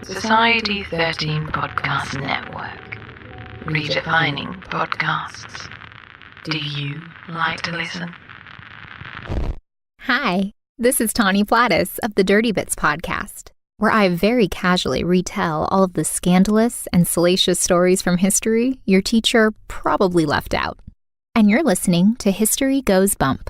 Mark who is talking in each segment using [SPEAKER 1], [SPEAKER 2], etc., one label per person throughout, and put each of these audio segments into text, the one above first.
[SPEAKER 1] Society 13 Podcast Network. Redefining podcasts. Do you like to listen?
[SPEAKER 2] Hi, this is Tawny Plattis of the Dirty Bits podcast, where I very casually retell all of the scandalous and salacious stories from history your teacher probably left out. And you're listening to History Goes Bump.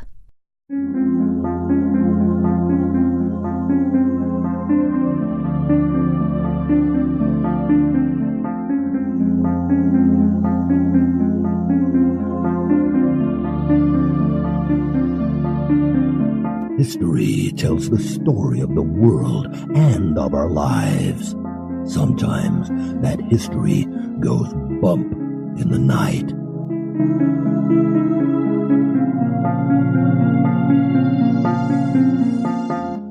[SPEAKER 3] History tells the story of the world and of our lives. Sometimes that history goes bump in the night.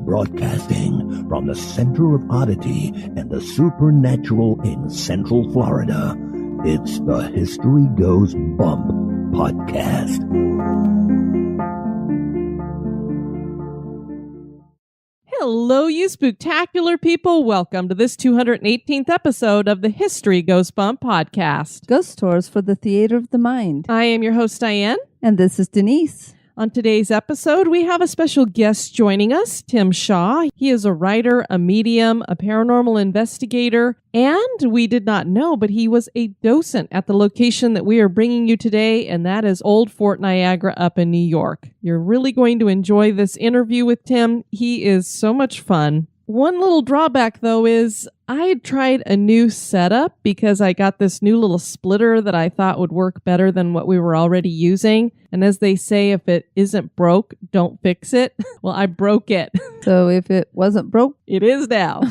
[SPEAKER 3] Broadcasting from the center of oddity and the supernatural in Central Florida, it's the History Goes Bump podcast.
[SPEAKER 4] Hello, you spooktacular people. Welcome to this 218th episode of the History Goes Bump podcast.
[SPEAKER 5] Ghost tours for the theater of the mind.
[SPEAKER 4] I am your host, Diane.
[SPEAKER 5] And this is Denise.
[SPEAKER 4] On today's episode, we have a special guest joining us, Tim Shaw. He is a writer, a medium, a paranormal investigator, and we did not know, but he was a docent at the location that we are bringing you today, and that is Old Fort Niagara up in New York. You're really going to enjoy this interview with Tim. He is so much fun. One little drawback, though, is I had tried a new setup because I got this new little splitter that I thought would work better than what we were already using. And as they say, if it isn't broke, don't fix it. Well, I broke it.
[SPEAKER 5] So if it wasn't broke,
[SPEAKER 4] it is now.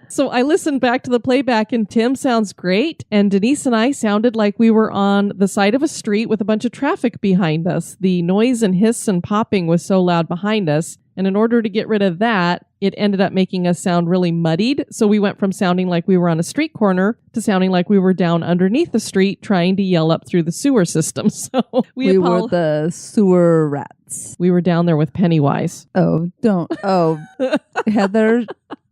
[SPEAKER 4] So I listened back to the playback and Tim sounds great. And Denise and I sounded like we were on the side of a street with a bunch of traffic behind us. The noise and hiss and popping was so loud behind us. And in order to get rid of that, it ended up making us sound really muddied. So we went from sounding like we were on a street corner to sounding like we were down underneath the street trying to yell up through the sewer system. So
[SPEAKER 5] we were the sewer rats.
[SPEAKER 4] We were down there with Pennywise.
[SPEAKER 5] Oh, don't. Oh, Heather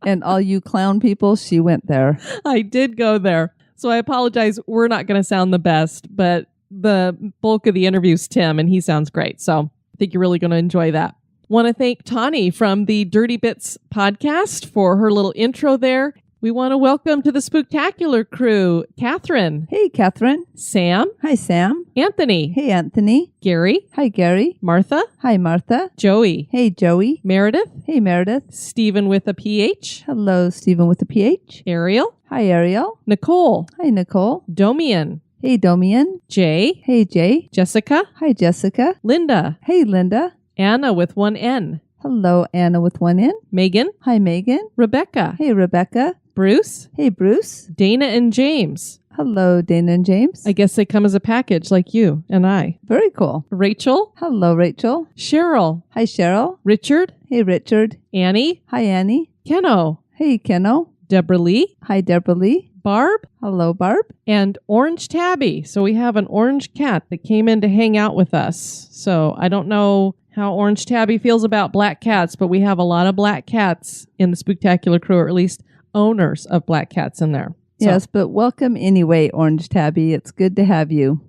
[SPEAKER 5] and all you clown people, she went there.
[SPEAKER 4] I did go there. So I apologize. We're not going to sound the best, but the bulk of the interview is Tim, and he sounds great. So I think you're really going to enjoy that. Want to thank Tawny from the Dirty Bits podcast for her little intro there. We want to welcome to the spooktacular crew, Catherine.
[SPEAKER 5] Hey, Catherine.
[SPEAKER 4] Sam.
[SPEAKER 5] Hi, Sam.
[SPEAKER 4] Anthony.
[SPEAKER 5] Hey, Anthony.
[SPEAKER 4] Gary.
[SPEAKER 5] Hi, Gary.
[SPEAKER 4] Martha.
[SPEAKER 5] Hi, Martha.
[SPEAKER 4] Joey.
[SPEAKER 5] Hey, Joey.
[SPEAKER 4] Meredith.
[SPEAKER 5] Hey, Meredith.
[SPEAKER 4] Stephen with a PH.
[SPEAKER 5] Hello, Stephen with a PH.
[SPEAKER 4] Ariel.
[SPEAKER 5] Hi, Ariel.
[SPEAKER 4] Nicole.
[SPEAKER 5] Hi, Nicole.
[SPEAKER 4] Domian.
[SPEAKER 5] Hey, Domian.
[SPEAKER 4] Jay.
[SPEAKER 5] Hey, Jay.
[SPEAKER 4] Jessica.
[SPEAKER 5] Hi, Jessica.
[SPEAKER 4] Linda.
[SPEAKER 5] Hey, Linda.
[SPEAKER 4] Anna with one N.
[SPEAKER 5] Hello, Anna with one N.
[SPEAKER 4] Megan.
[SPEAKER 5] Hi, Megan.
[SPEAKER 4] Rebecca.
[SPEAKER 5] Hey, Rebecca.
[SPEAKER 4] Bruce.
[SPEAKER 5] Hey, Bruce.
[SPEAKER 4] Dana and James.
[SPEAKER 5] Hello, Dana and James.
[SPEAKER 4] I guess they come as a package like you and I.
[SPEAKER 5] Very cool.
[SPEAKER 4] Rachel.
[SPEAKER 5] Hello, Rachel.
[SPEAKER 4] Cheryl.
[SPEAKER 5] Hi, Cheryl.
[SPEAKER 4] Richard.
[SPEAKER 5] Hey, Richard.
[SPEAKER 4] Annie.
[SPEAKER 5] Hi, Annie.
[SPEAKER 4] Keno.
[SPEAKER 5] Hey, Keno.
[SPEAKER 4] Deborah Lee.
[SPEAKER 5] Hi, Deborah Lee.
[SPEAKER 4] Barb.
[SPEAKER 5] Hello, Barb.
[SPEAKER 4] And Orange Tabby. So we have an orange cat that came in to hang out with us. So I don't know how Orange Tabby feels about black cats, but we have a lot of black cats in the spooktacular crew, or at least owners of black cats in there. So.
[SPEAKER 5] Yes, but welcome anyway, Orange Tabby. It's good to have you.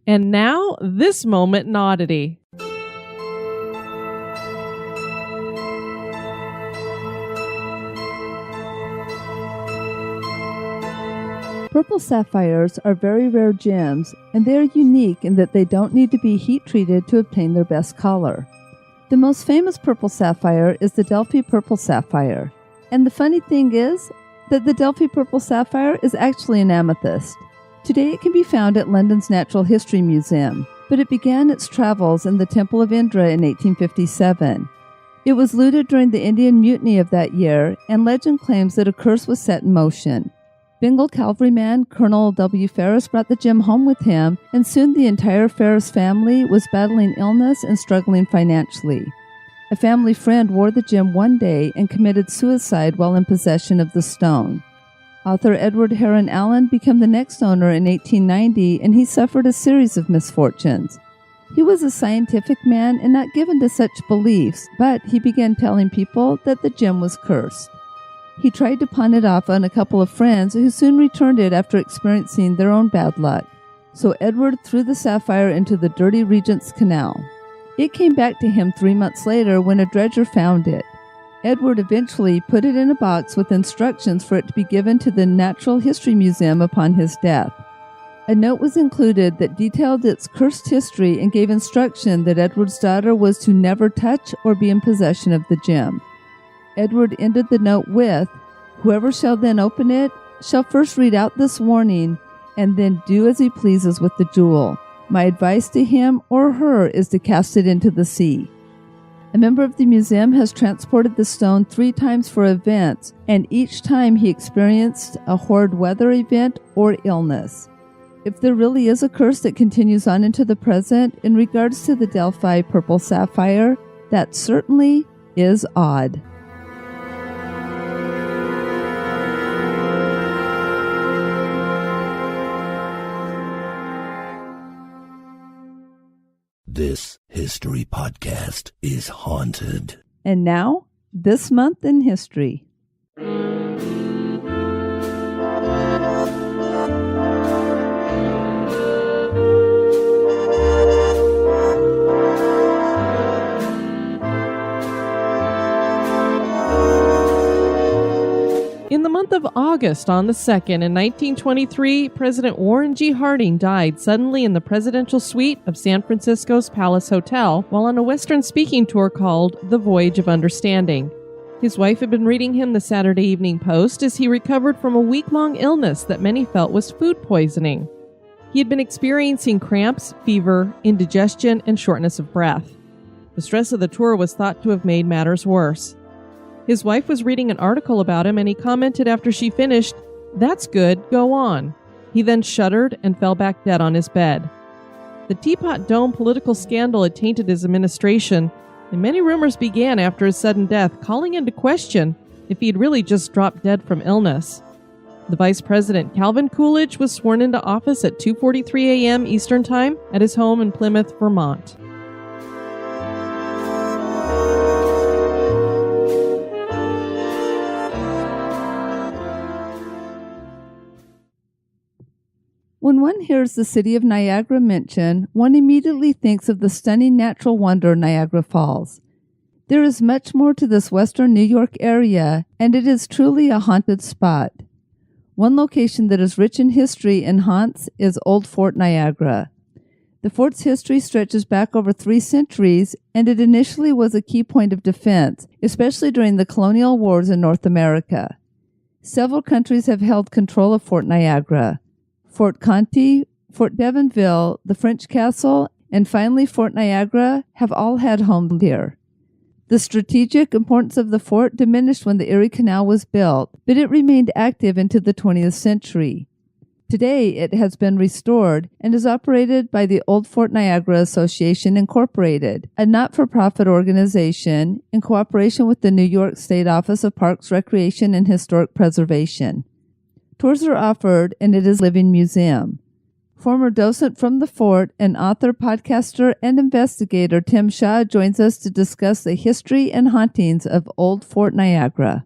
[SPEAKER 4] And now, this moment in Oddity.
[SPEAKER 5] Purple sapphires are very rare gems, and they are unique in that they don't need to be heat-treated to obtain their best color. The most famous purple sapphire is the Delphi purple sapphire. And the funny thing is that the Delphi purple sapphire is actually an amethyst. Today it can be found at London's Natural History Museum, but it began its travels in the Temple of Indra in 1857. It was looted during the Indian Mutiny of that year, and legend claims that a curse was set in motion. Bengal cavalryman Colonel W. Ferris brought the gem home with him, and soon the entire Ferris family was battling illness and struggling financially. A family friend wore the gem one day and committed suicide while in possession of the stone. Author Edward Heron Allen became the next owner in 1890, and he suffered a series of misfortunes. He was a scientific man and not given to such beliefs, but he began telling people that the gem was cursed. He tried to pawn it off on a couple of friends who soon returned it after experiencing their own bad luck. So Edward threw the sapphire into the dirty Regent's Canal. It came back to him 3 months later when a dredger found it. Edward eventually put it in a box with instructions for it to be given to the Natural History Museum upon his death. A note was included that detailed its cursed history and gave instruction that Edward's daughter was to never touch or be in possession of the gem. Edward ended the note with, "Whoever shall then open it shall first read out this warning and then do as he pleases with the jewel. My advice to him or her is to cast it into the sea." A member of the museum has transported the stone 3 times for events, and each time he experienced a horrid weather event or illness. If there really is a curse that continues on into the present in regards to the Delphi purple sapphire, that certainly is odd.
[SPEAKER 3] This history podcast is haunted.
[SPEAKER 5] And now, this month in history.
[SPEAKER 4] In the month of August on the 2nd in 1923, President Warren G. Harding died suddenly in the presidential suite of San Francisco's Palace Hotel while on a Western speaking tour called The Voyage of Understanding. His wife had been reading him the Saturday Evening Post as he recovered from a week-long illness that many felt was food poisoning. He had been experiencing cramps, fever, indigestion, and shortness of breath. The stress of the tour was thought to have made matters worse. His wife was reading an article about him, and he commented after she finished, "That's good, go on." He then shuddered and fell back dead on his bed. The Teapot Dome political scandal had tainted his administration, and many rumors began after his sudden death, calling into question if he had really just dropped dead from illness. The Vice President, Calvin Coolidge, was sworn into office at 2:43 a.m. Eastern Time at his home in Plymouth, Vermont.
[SPEAKER 5] When one hears the city of Niagara mentioned, one immediately thinks of the stunning natural wonder Niagara Falls. There is much more to this western New York area, and it is truly a haunted spot. One location that is rich in history and haunts is Old Fort Niagara. The fort's history stretches back over 3 centuries, and it initially was a key point of defense, especially during the colonial wars in North America. Several countries have held control of Fort Niagara. Fort Conti, Fort Devonville, the French Castle, and finally Fort Niagara have all had homes here. The strategic importance of the fort diminished when the Erie Canal was built, but it remained active into the 20th century. Today, it has been restored and is operated by the Old Fort Niagara Association, Incorporated, a not-for-profit organization in cooperation with the New York State Office of Parks, Recreation, and Historic Preservation. Tours are offered, and it is a living museum. Former docent from the fort and author, podcaster, and investigator Tim Shaw joins us to discuss the history and hauntings of Old Fort Niagara.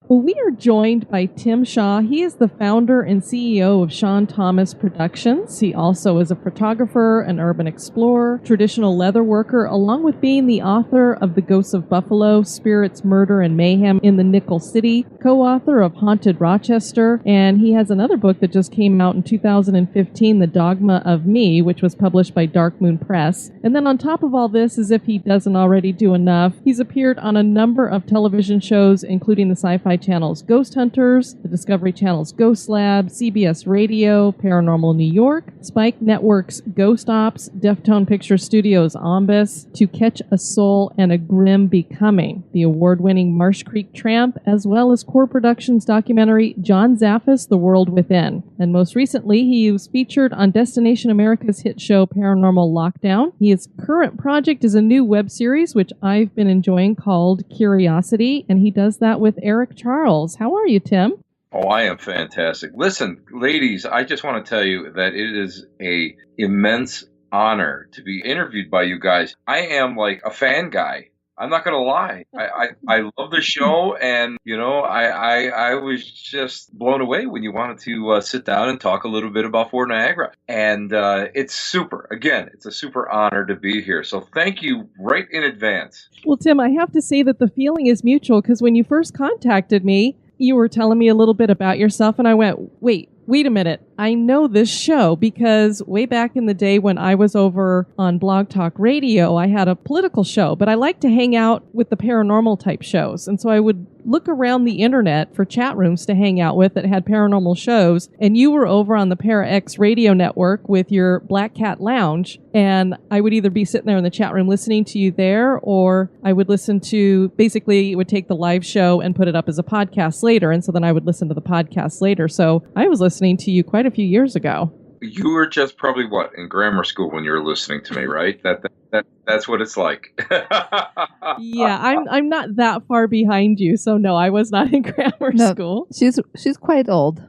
[SPEAKER 4] Well, we are joined by Tim Shaw. He is the founder and CEO of Sean Thomas Productions. He also is a photographer, an urban explorer, traditional leather worker, along with being the author of The Ghosts of Buffalo, Spirits, Murder, and Mayhem in the Nickel City, co-author of Haunted Rochester, and he has another book that just came out in 2015, The Dogma of Me, which was published by Dark Moon Press. And then on top of all this, as if he doesn't already do enough, he's appeared on a number of television shows, including the Sci-Fi Channel's Ghost Hunters, the Discovery Channel's Ghost Lab, CBS Radio, Paranormal New York, Spike Network's Ghost Ops, Deftone Picture Studios' Ombus, To Catch a Soul and a Grim Becoming, the award-winning Marsh Creek Tramp, as well as Core Productions documentary John Zaffis, The World Within. And most recently, he was featured on Destination America's hit show Paranormal Lockdown. His current project is a new web series, which I've been enjoying, called Curiosity, and he does that with Eric Charles. How are you, Tim?
[SPEAKER 6] Oh, I am fantastic. Listen, ladies, I just want to tell you that it is a immense honor to be interviewed by you guys. I am like a fan guy. I'm not going to lie. I love the show, and I was just blown away when you wanted to sit down and talk a little bit about Fort Niagara. And it's super. Again, it's a super honor to be here. So thank you right in advance.
[SPEAKER 4] Well, Tim, I have to say that the feeling is mutual, because when you first contacted me, you were telling me a little bit about yourself, and I went, wait a minute. I know this show because way back in the day when I was over on Blog Talk Radio, I had a political show, but I like to hang out with the paranormal type shows. And so I would look around the internet for chat rooms to hang out with that had paranormal shows. And you were over on the Para X radio network with your Black Cat Lounge. And I would either be sitting there in the chat room listening to you there, or I would listen to, basically, it would take the live show and put it up as a podcast later. And so then I would listen to the podcast later. So I was listening to you quite a few years ago.
[SPEAKER 6] You were just probably in grammar school when you were listening to me, right? That's what it's like.
[SPEAKER 4] Yeah, I'm not that far behind you, so no, I was not in grammar school.
[SPEAKER 5] She's quite old.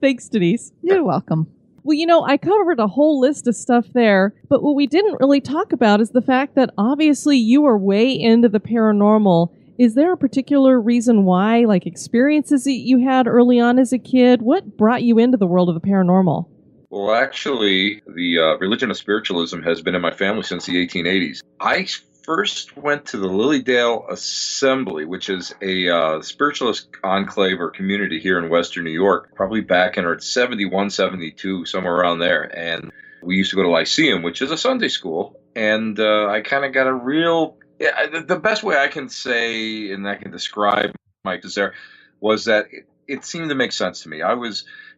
[SPEAKER 4] Thanks, Denise.
[SPEAKER 5] You're welcome.
[SPEAKER 4] Well, I covered a whole list of stuff there, but what we didn't really talk about is the fact that obviously you are way into the paranormal. Is there a particular reason why, like experiences that you had early on as a kid? What brought you into the world of the paranormal?
[SPEAKER 6] Well, actually, the religion of spiritualism has been in my family since the 1880s. I first went to the Lilydale Assembly, which is a spiritualist enclave or community here in Western New York, probably back in 71, 72, somewhere around there. And we used to go to Lyceum, which is a Sunday school. And I kind of got a real... the best way I can say, and I can describe my desire, was that it seemed to make sense to me.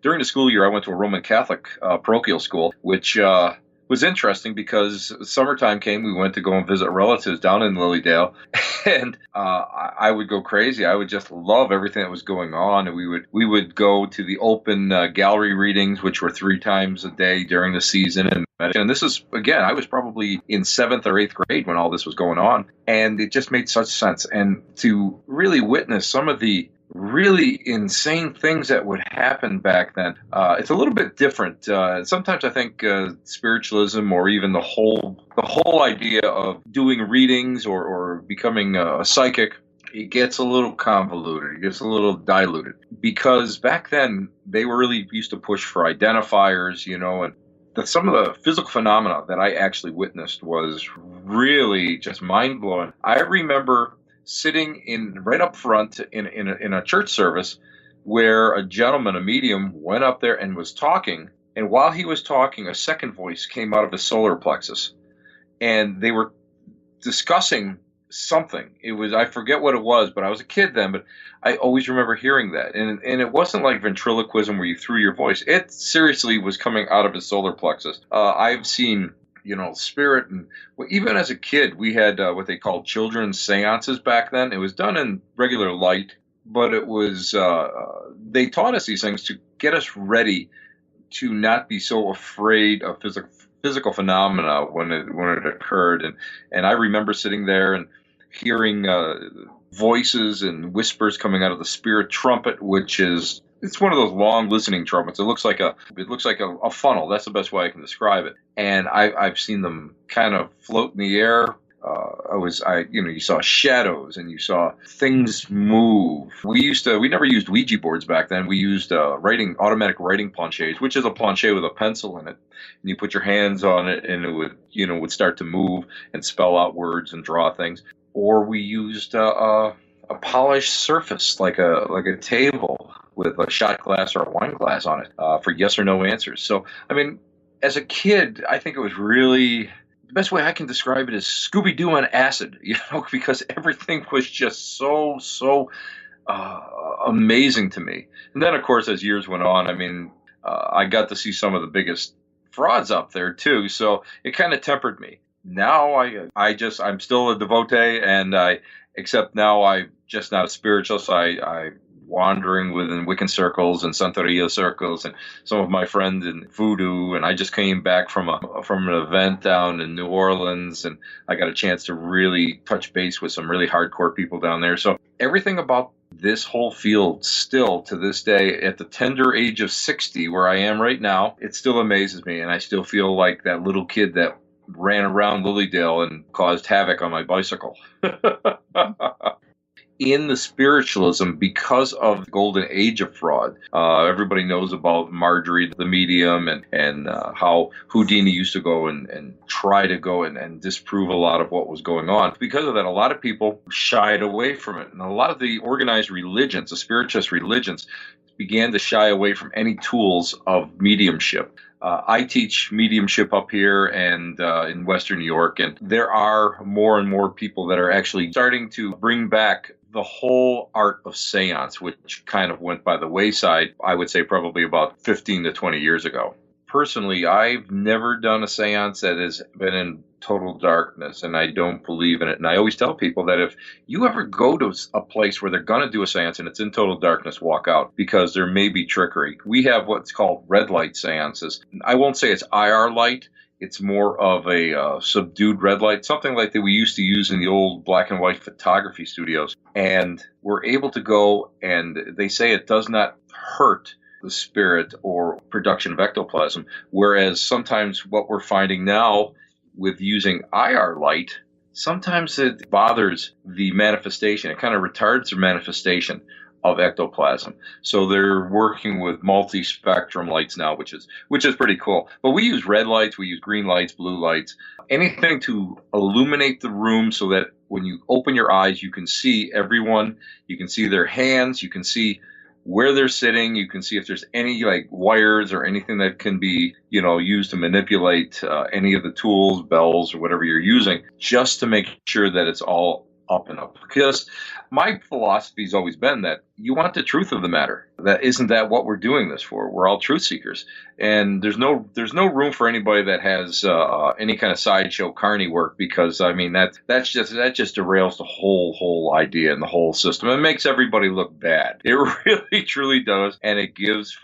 [SPEAKER 6] During the school year, I went to a Roman Catholic parochial school, which was interesting because summertime came. We went to go and visit relatives down in Lilydale, and I would go crazy. I would just love everything that was going on, and we would go to the open gallery readings, which were 3 times a day during the season. And this is, again, I was probably in 7th or 8th grade when all this was going on, and it just made such sense. And to really witness some of the really insane things that would happen back then. It's a little bit different. Sometimes I think spiritualism, or even the whole idea of doing readings or becoming a psychic, it gets a little convoluted. It gets a little diluted, because back then they were really used to push for identifiers, and some of the physical phenomena that I actually witnessed was really just mind-blowing. I remember sitting right up front in a church service where a gentleman, a medium, went up there and was talking. And while he was talking, a second voice came out of his solar plexus. And they were discussing something. I forget what it was, but I was a kid then, but I always remember hearing that. And it wasn't like ventriloquism where you threw your voice. It seriously was coming out of his solar plexus. I've seen spirit. And even as a kid, we had what they called children's seances back then. It was done in regular light, but it was, they taught us these things to get us ready to not be so afraid of physical phenomena when it occurred. And I remember sitting there and hearing voices and whispers coming out of the Spirit Trumpet, which is, it's one of those long listening trumpets. It looks like a funnel. That's the best way I can describe it. And I've seen them kind of float in the air. You saw shadows and you saw things move. We never used Ouija boards back then. We used automatic writing planchets, which is a planchet with a pencil in it. And you put your hands on it and it would start to move and spell out words and draw things. Or we used a polished surface like a table with a shot glass or a wine glass on it for yes or no answers. So, I mean, as a kid, I think it was really, the best way I can describe it is Scooby-Doo on acid, because everything was just so amazing to me. And then, of course, as years went on, I got to see some of the biggest frauds up there too. So it kind of tempered me. Now I'm still a devotee, except now I'm just not a spiritualist. I'm wandering within Wiccan circles and Santeria circles, and some of my friends in voodoo. And I just came back from an event down in New Orleans, and I got a chance to really touch base with some really hardcore people down there. So everything about this whole field, still to this day, at the tender age of 60, where I am right now, it still amazes me, and I still feel like that little kid that ran around Lilydale and caused havoc on my bicycle. In the spiritualism, because of the golden age of fraud, everybody knows about Marjorie the medium and how Houdini used to go and try to go and disprove a lot of what was going on. Because of that, a lot of people shied away from it. And a lot of the organized religions, the spiritualist religions, began to shy away from any tools of mediumship. I teach mediumship up here and in Western New York, and there are more and more people that are actually starting to bring back the whole art of seance, which kind of went by the wayside, I would say probably about 15 to 20 years ago. Personally, I've never done a seance that has been in total darkness, and I don't believe in it. And I always tell people that if you ever go to a place where they're going to do a seance and it's in total darkness, walk out, because there may be trickery. We have what's called red light seances. I won't say it's IR light. It's more of a subdued red light, something like that we used to use in the old black and white photography studios. And we're able to go, and they say it does not hurt the spirit or production of ectoplasm, whereas sometimes what we're finding now with using IR light, sometimes it bothers the manifestation. It kind of retards the manifestation of ectoplasm. So they're working with multi-spectrum lights now, which is pretty cool. But we use red lights, we use green lights, blue lights, anything to illuminate the room so that when you open your eyes, you can see everyone, you can see their hands, you can see where they're sitting, you can see if there's any like wires or anything that can be, used to manipulate any of the tools, bells, or whatever you're using, just to make sure that it's all up and up. Because my philosophy has always been that you want the truth of the matter. That isn't that what we're doing this for? We're all truth seekers, and there's no room for anybody that has any kind of sideshow carny work, because I mean that just derails the whole idea and the whole system. It makes everybody look bad. It really truly does, and it gives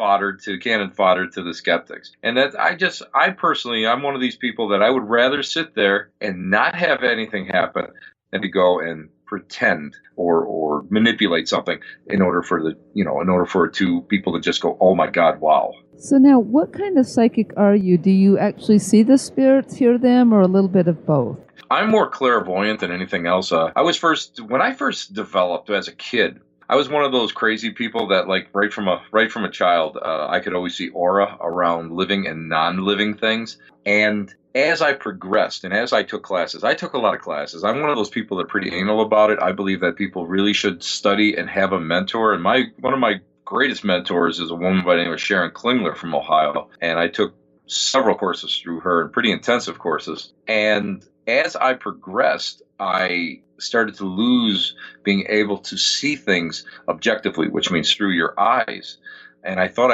[SPEAKER 6] cannon fodder to the skeptics. And that I personally, I'm one of these people that I would rather sit there and not have anything happen than to go and pretend or manipulate something in order for two people to just go, oh my God, wow.
[SPEAKER 5] So now, what kind of psychic are you? Do you actually see the spirits, hear them, or a little bit of both?
[SPEAKER 6] I'm more clairvoyant than anything else. When I first developed as a kid, I was one of those crazy people that, like, right from a child, I could always see aura around living and non-living things. And as I progressed and as I took classes, I took a lot of classes. I'm one of those people that are pretty anal about it. I believe that people really should study and have a mentor. And one of my greatest mentors is a woman by the name of Sharon Klingler from Ohio. And I took several courses through her, and pretty intensive courses. And as I progressed, I started to lose being able to see things objectively, which means through your eyes. And I thought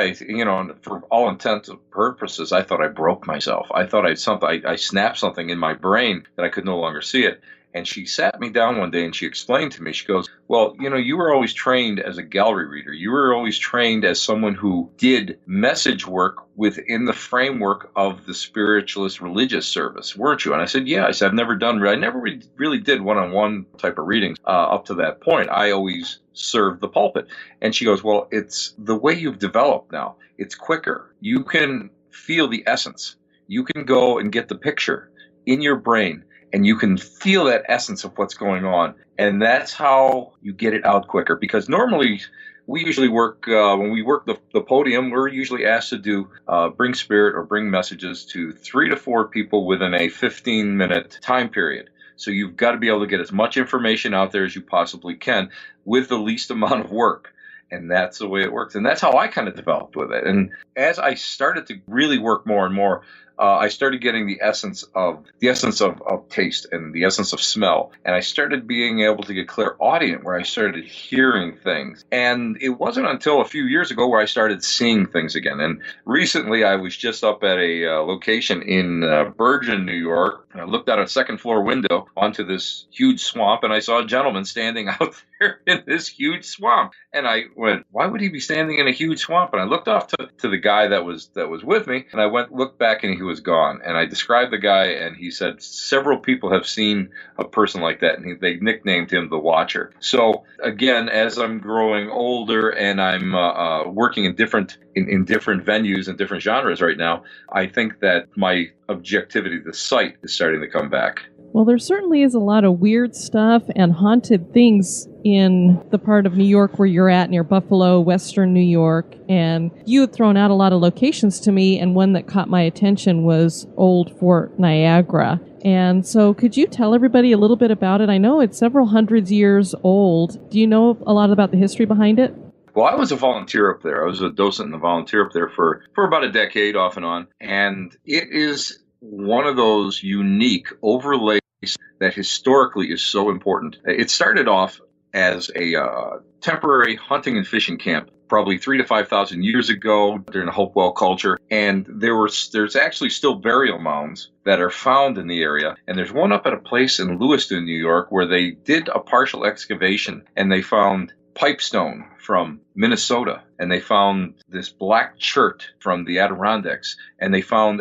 [SPEAKER 6] for all intents and purposes, I thought I broke myself. I thought I snapped something in my brain that I could no longer see it. And she sat me down one day and she explained to me, she goes, well, you were always trained as a gallery reader. You were always trained as someone who did message work within the framework of the spiritualist religious service, weren't you? And I said, yeah. I said, I never really did one-on-one type of readings up to that point. I always served the pulpit. And she goes, well, it's the way you've developed now. It's quicker. You can feel the essence. You can go and get the picture in your brain, and you can feel that essence of what's going on. And that's how you get it out quicker. Because normally we usually work, when we work the podium, we're usually asked to bring spirit or bring messages to 3 to 4 people within a 15-minute time period. So you've got to be able to get as much information out there as you possibly can with the least amount of work. And that's the way it works. And that's how I kind of developed with it. And as I started to really work more and more, I started getting the essence of taste and the essence of smell. And I started being able to get clairaudient, where I started hearing things. And it wasn't until a few years ago where I started seeing things again. And recently I was just up at a location in Bergen, New York. And I looked out a second floor window onto this huge swamp, and I saw a gentleman standing out there in this huge swamp. And I went, why would he be standing in a huge swamp? And I looked off to the guy that was with me, and I looked back, and he was gone. And I described the guy, and he said several people have seen a person like that, and they nicknamed him the Watcher. So again, as I'm growing older and I'm working in different venues and different genres right now, I think that my objectivity to sight is starting to come back.
[SPEAKER 4] Well, there certainly is a lot of weird stuff and haunted things in the part of New York where you're at, near Buffalo, Western New York. And you had thrown out a lot of locations to me, and one that caught my attention was Old Fort Niagara. And so could you tell everybody a little bit about it? I know it's several hundred years old. Do you know a lot about the history behind it?
[SPEAKER 6] Well, I was a volunteer up there. I was a docent and a volunteer up there for about a decade off and on. And it is one of those unique overlays that historically is so important. It started off as a temporary hunting and fishing camp, probably 3,000 to 5,000 years ago during the Hopewell culture. And there's actually still burial mounds that are found in the area. And there's one up at a place in Lewiston, New York, where they did a partial excavation and they found pipestone from Minnesota, and they found this black chert from the Adirondacks, and they found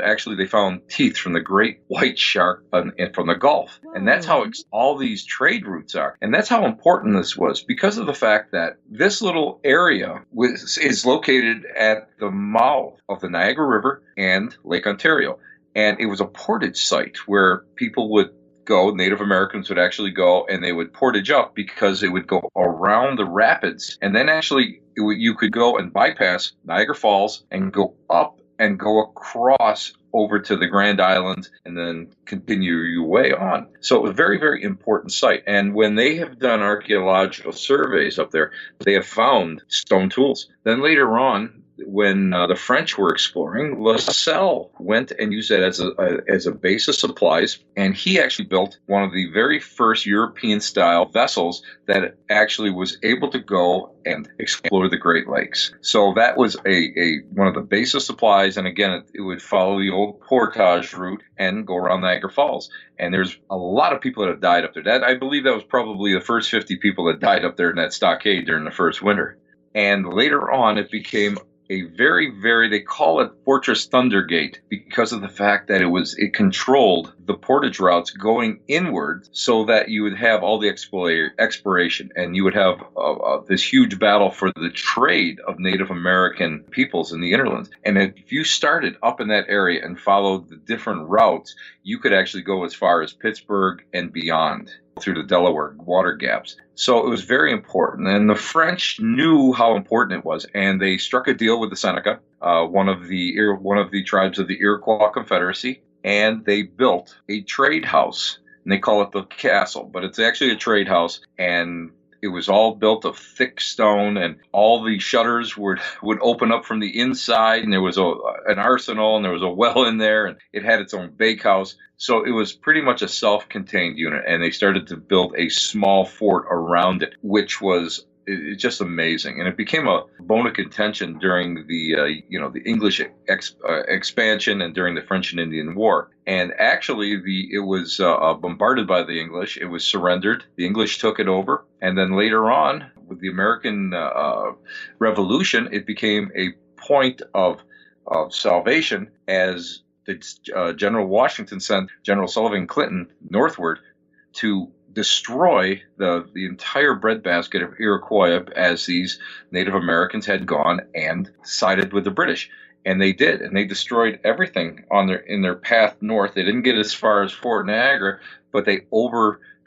[SPEAKER 6] teeth from the great white shark from the Gulf. And that's how all these trade routes are. And that's how important this was, because of the fact that this little area is located at the mouth of the Niagara River and Lake Ontario. And it was a portage site where people would go, Native Americans would actually go, and they would portage up because it would go around the rapids. And then actually you could go and bypass Niagara Falls and go up and go across over to the Grand Island and then continue your way on. So it was a very, very important site. And when they have done archaeological surveys up there, they have found stone tools. Then later on, when the French were exploring, La Salle went and used that as a base of supplies, and he actually built one of the very first European-style vessels that actually was able to go and explore the Great Lakes. So that was a one of the base of supplies, and again, it would follow the old portage route and go around Niagara Falls. And there's a lot of people that have died up there. I believe that was probably the first 50 people that died up there in that stockade during the first winter. And later on, it became a very, very, they call it Fortress Thundergate because of the fact that it controlled the portage routes going inward so that you would have all the exploration, and you would have this huge battle for the trade of Native American peoples in the interlands. And if you started up in that area and followed the different routes, you could actually go as far as Pittsburgh and beyond through the Delaware water gaps. So it was very important. And the French knew how important it was, and they struck a deal with the Seneca, one of the tribes of the Iroquois Confederacy, and they built a trade house. And they call it the castle, but it's actually a trade house, and it was all built of thick stone, and all the shutters would open up from the inside, and there was an arsenal, and there was a well in there, and it had its own bakehouse. So it was pretty much a self-contained unit, and they started to build a small fort around it, which was just amazing. And it became a bone of contention during the English expansion and during the French and Indian War. And actually, it was bombarded by the English. It was surrendered. The English took it over. And then later on, with the American Revolution, it became a point of salvation as General Washington sent General Sullivan Clinton northward to destroy the entire breadbasket of Iroquois as these Native Americans had gone and sided with the British. And they did, and they destroyed everything in their path north. They didn't get as far as Fort Niagara, but they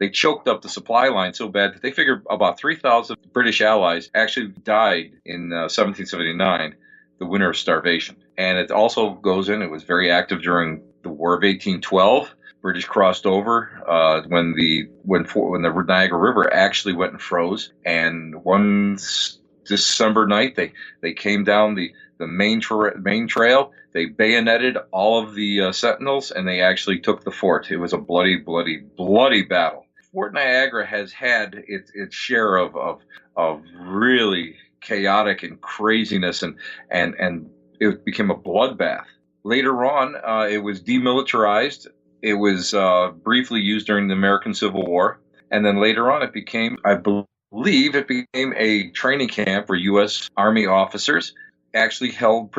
[SPEAKER 6] choked up the supply line so bad that they figured about 3,000 British allies actually died in 1779, the winter of starvation. And it also goes in, it was very active during the War of 1812. British crossed over when the Niagara River actually went and froze. And one December night, they came down the main trail. They bayoneted all of the sentinels, and they actually took the fort. It was a bloody, bloody, bloody battle. Fort Niagara has had its share of really chaotic and craziness, and it became a bloodbath. Later on, it was demilitarized. It was briefly used during the American Civil War. And then later on, it became a training camp for U.S. Army officers. actually held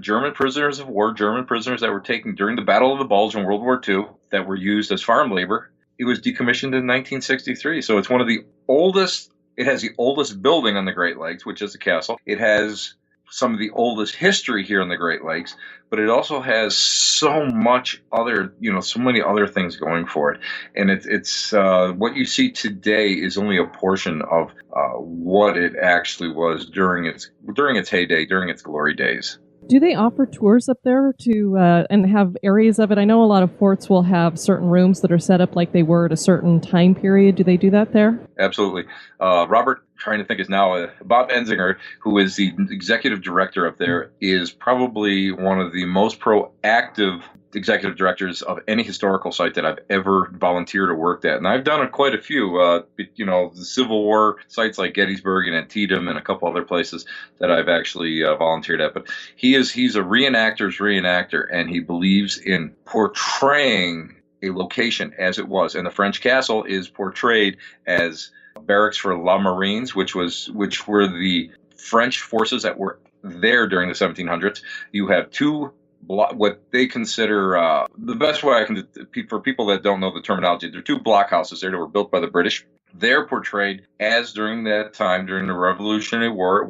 [SPEAKER 6] German prisoners of war, German prisoners that were taken during the Battle of the Bulge in World War II that were used as farm labor. It was decommissioned in 1963. So it's one of the oldest. It has the oldest building on the Great Lakes, which is the castle. It has some of the oldest history here in the Great Lakes, but it also has so much other, so many other things going for it. And it's what you see today is only a portion of what it actually was during its heyday, during its glory days.
[SPEAKER 4] Do they offer tours up there to and have areas of it? I know a lot of forts will have certain rooms that are set up like they were at a certain time period. Do they do that there?
[SPEAKER 6] Absolutely. Robert, trying to think is now Bob Enzinger, who is the executive director up there, is probably one of the most proactive executive directors of any historical site that I've ever volunteered or worked at. And I've done quite a few, the Civil War sites like Gettysburg and Antietam and a couple other places that I've actually volunteered at. But he's a reenactor's reenactor, and he believes in portraying a location as it was. And the French castle is portrayed as barracks for La Marines, which were the French forces that were there during the 1700s. You have two what they consider the best way I can, for people that don't know the terminology, there are two blockhouses there that were built by the British. They're portrayed as during that time, during the Revolutionary War.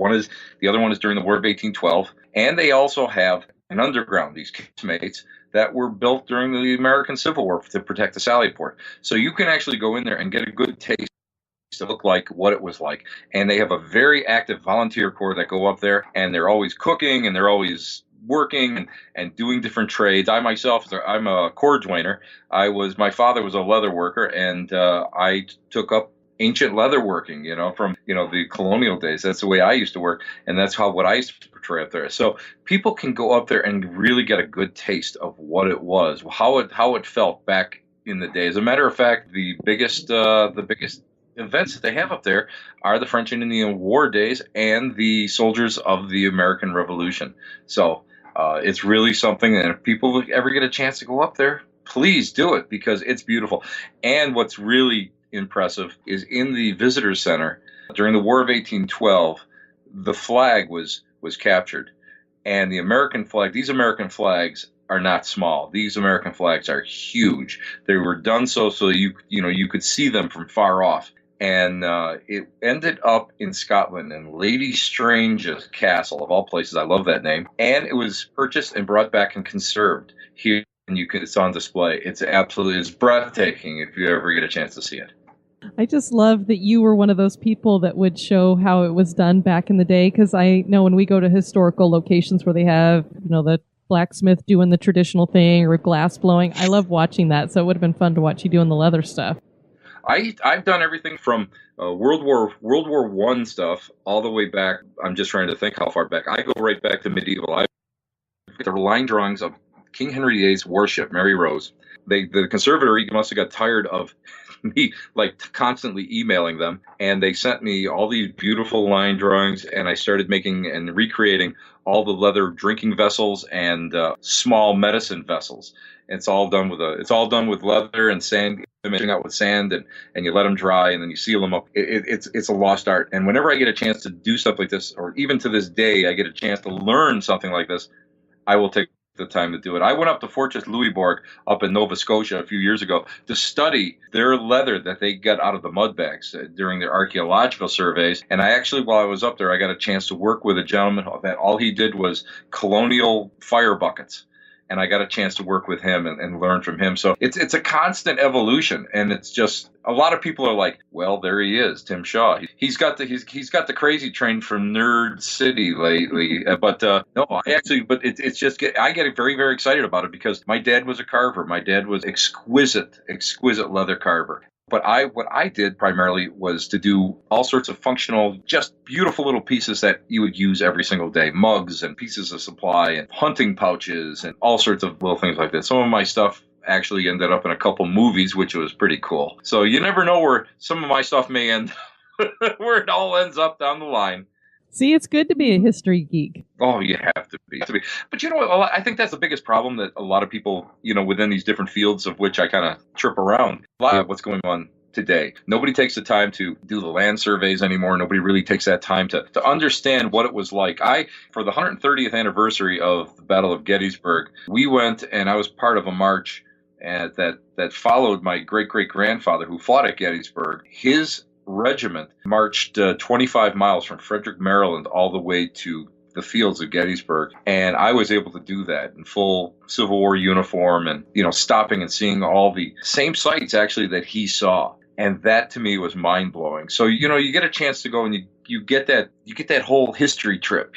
[SPEAKER 6] The other one is during the War of 1812. And they also have an underground, these casemates that were built during the American Civil War to protect the Sally Port. So you can actually go in there and get a good taste to look like what it was like. And they have a very active volunteer corps that go up there, and they're always cooking and they're always working and doing different trades. I myself, I'm a cord joiner. My father was a leather worker, and I took up ancient leather working, from, the colonial days. That's the way I used to work, and that's what I used to portray up there. So people can go up there and really get a good taste of what it was, how it felt back in the day. As a matter of fact, the biggest events that they have up there are the French and Indian War days and the soldiers of the American Revolution. So it's really something that if people ever get a chance to go up there, please do it, because it's beautiful. And what's really impressive is in the visitor center during the War of 1812, the flag was captured, and the American flag. These American flags are not small. These American flags are huge. They were done so you could see them from far off. And it ended up in Scotland in Lady Strange's castle, of all places. I love that name. And it was purchased and brought back and conserved here. And it's on display. It's breathtaking if you ever get a chance to see it.
[SPEAKER 4] I just love that you were one of those people that would show how it was done back in the day. Because I know when we go to historical locations where they have, the blacksmith doing the traditional thing or glass blowing, I love watching that. So it would have been fun to watch you doing the leather stuff.
[SPEAKER 6] I've done everything from World War I stuff all the way back. I'm just trying to think how far back. I go right back to medieval. I've got the line drawings of King Henry VIII's warship, Mary Rose. The conservatory must have got tired of me constantly emailing them, and they sent me all these beautiful line drawings, and I started making and recreating all the leather drinking vessels and small medicine vessels. It's all done with leather and sand, mixing out with sand, and you let them dry, and then you seal them up. It's a lost art. And whenever I get a chance to do stuff like this, or even to this day, I get a chance to learn something like this, I will take the time to do it. I went up to Fortress Louisbourg up in Nova Scotia a few years ago to study their leather that they got out of the mud bags during their archaeological surveys. And I actually, while I was up there, I got a chance to work with a gentleman that all he did was colonial fire buckets. And I got a chance to work with him and learn from him. So it's a constant evolution, and it's just a lot of people are like, well, there he is, Tim Shaw. He's got the crazy train from Nerd City lately, but no, I get very, very excited about it because my dad was a carver. My dad was exquisite leather carver. But what I did primarily was to do all sorts of functional, just beautiful little pieces that you would use every single day. Mugs and pieces of supply and hunting pouches and all sorts of little things like that. Some of my stuff actually ended up in a couple movies, which was pretty cool. So you never know where some of my stuff may end, where it all ends up down the line.
[SPEAKER 4] See, it's good to be a history geek.
[SPEAKER 6] Oh, you have to be. But I think that's the biggest problem that a lot of people, within these different fields of which I kind of trip around. A lot of what's going on today. Nobody takes the time to do the land surveys anymore. Nobody really takes that time to understand what it was like. For the 130th anniversary of the Battle of Gettysburg, we went, and I was part of a march that followed my great-great-grandfather who fought at Gettysburg. His regiment marched 25 miles from Frederick, Maryland, all the way to the fields of Gettysburg, and I was able to do that in full Civil War uniform, and stopping and seeing all the same sights actually that he saw. And that to me was mind-blowing. So, you get a chance to go and you get that whole history trip,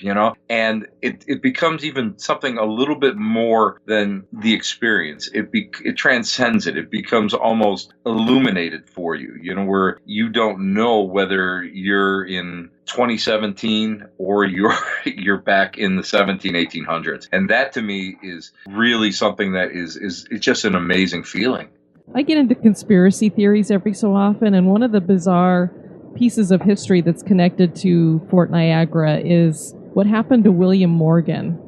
[SPEAKER 6] and it becomes even something a little bit more than the experience. It transcends it. It becomes almost illuminated for you, where you don't know whether you're in 2017 or you're back in the 1800s. And that to me is really something that is it's just an amazing feeling.
[SPEAKER 4] I get into conspiracy theories every so often, and one of the bizarre pieces of history that's connected to Fort Niagara is what happened to William Morgan.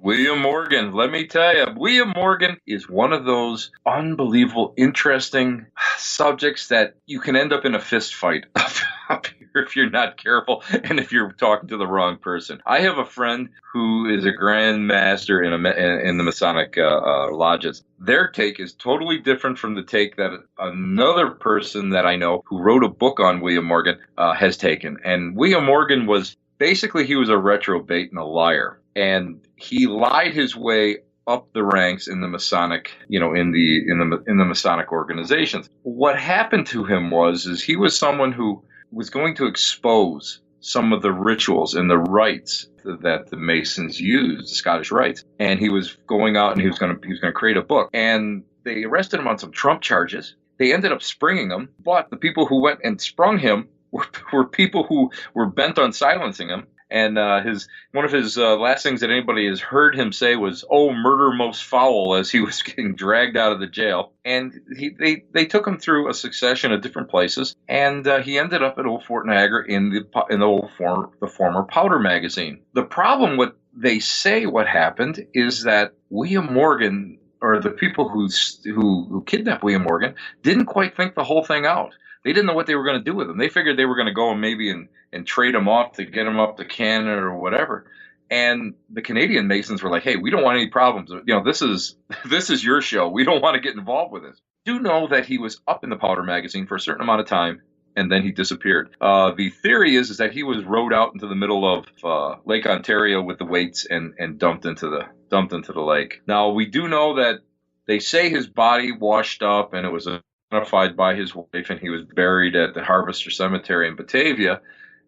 [SPEAKER 6] William Morgan, let me tell you, William Morgan is one of those unbelievable, interesting subjects that you can end up in a fist fight up here if you're not careful and if you're talking to the wrong person. I have a friend who is a Grand Master in the Masonic lodges. Their take is totally different from the take that another person that I know who wrote a book on William Morgan has taken. And William Morgan was basically, he was a reprobate and a liar. And he lied his way up the ranks in the Masonic, in the Masonic organizations. What happened to him is he was someone who was going to expose some of the rituals and the rites that the Masons used, the Scottish rites. And he was going out and he was going to create a book. And they arrested him on some Trump charges. They ended up springing him, but the people who went and sprung him were people who were bent on silencing him. And one of his last things that anybody has heard him say was, "Oh, murder most foul," as he was getting dragged out of the jail. And they took him through a succession of different places, and he ended up at Old Fort Niagara in the former Powder magazine. The problem, what they say what happened is that William Morgan, or the people who kidnapped William Morgan, didn't quite think the whole thing out. They didn't know what they were going to do with him. They figured they were going to go and trade him off to get him up to Canada or whatever. And the Canadian Masons were like, "Hey, we don't want any problems. This is your show. We don't want to get involved with this." Do know that he was up in the Powder magazine for a certain amount of time, and then he disappeared. The theory is that he was rowed out into the middle of Lake Ontario with the weights and dumped into the lake. Now, we do know that they say his body washed up and it was identified by his wife, and he was buried at the Harvester Cemetery in Batavia.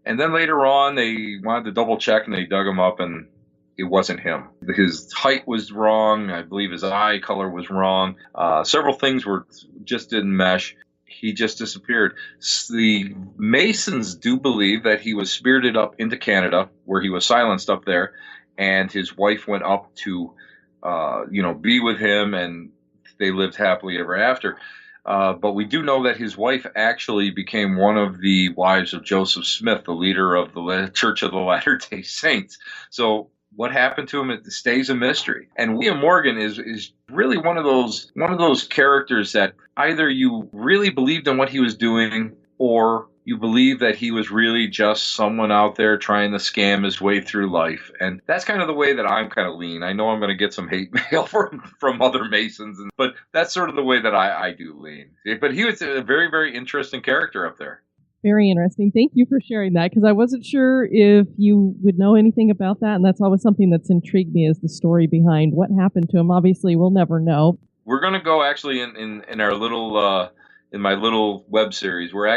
[SPEAKER 6] And then later on, they wanted to double check, and they dug him up, and it wasn't him. His height was wrong. I believe his eye color was wrong. Several things just didn't mesh. He just disappeared. The Masons do believe that he was spirited up into Canada, where he was silenced up there, and his wife went up to, be with him, and they lived happily ever after. But we do know that his wife actually became one of the wives of Joseph Smith, the leader of the Church of the Latter-day Saints. So what happened to him, it stays a mystery. And William Morgan is really one of those characters that either you really believed in what he was doing, or you believe that he was really just someone out there trying to scam his way through life. And that's kind of the way that I'm kind of lean. I know I'm going to get some hate mail from other Masons, but that's sort of the way that I do lean. But he was a very, very interesting character up there.
[SPEAKER 4] Very interesting. Thank you for sharing that, because I wasn't sure if you would know anything about that, and that's always something that's intrigued me, is the story behind what happened to him. Obviously, we'll never know.
[SPEAKER 6] We're going to go actually in our little... in my little web series, where I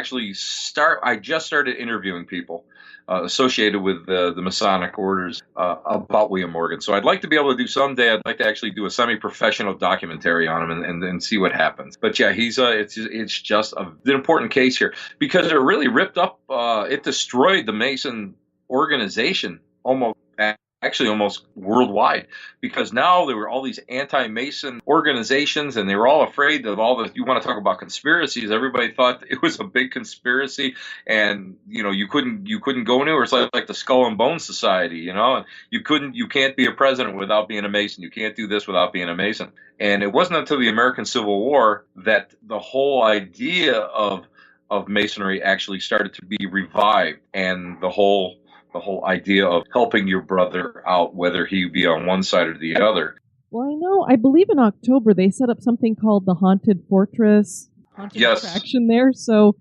[SPEAKER 6] just started interviewing people associated with the Masonic orders about William Morgan. So I'd like to be able to do someday. I'd like to actually do a semi-professional documentary on him and see what happens. But yeah, it's just an important case here, because it really ripped up. It destroyed the Mason organization almost worldwide, because now there were all these anti-Mason organizations, and they were all afraid of all the, you want to talk about conspiracies, everybody thought it was a big conspiracy, and you couldn't go anywhere. It's like the Skull and Bones Society, and you can't be a president without being a Mason, you can't do this without being a Mason. And it wasn't until the American Civil War that the whole idea of of masonry actually started to be revived, and the whole idea of helping your brother out, whether he be on one side or the other.
[SPEAKER 4] Well, I believe in October they set up something called the Haunted Fortress, haunted
[SPEAKER 6] Yes.
[SPEAKER 4] attraction there. So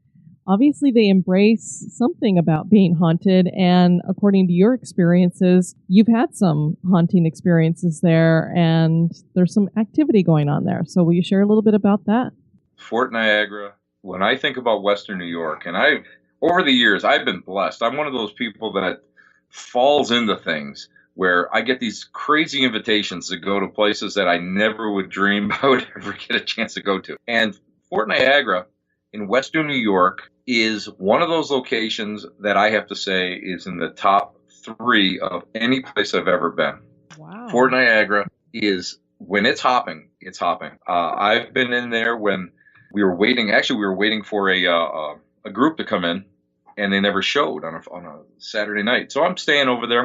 [SPEAKER 4] obviously they embrace something about being haunted. And according to your experiences, you've had some haunting experiences there, and there's some activity going on there. So will you share a little bit about that?
[SPEAKER 6] Fort Niagara. When I think about Western New York, and over the years, I've been blessed. I'm one of those people that falls into things where I get these crazy invitations to go to places that I never would dream I would ever get a chance to go to. And Fort Niagara in Western New York is one of those locations that I have to say is in the top 3 of any place I've ever been.
[SPEAKER 4] Wow.
[SPEAKER 6] Fort Niagara is, when it's hopping, it's hopping. I've been in there when we were waiting for a group to come in, and they never showed on a Saturday night. So I'm staying over there.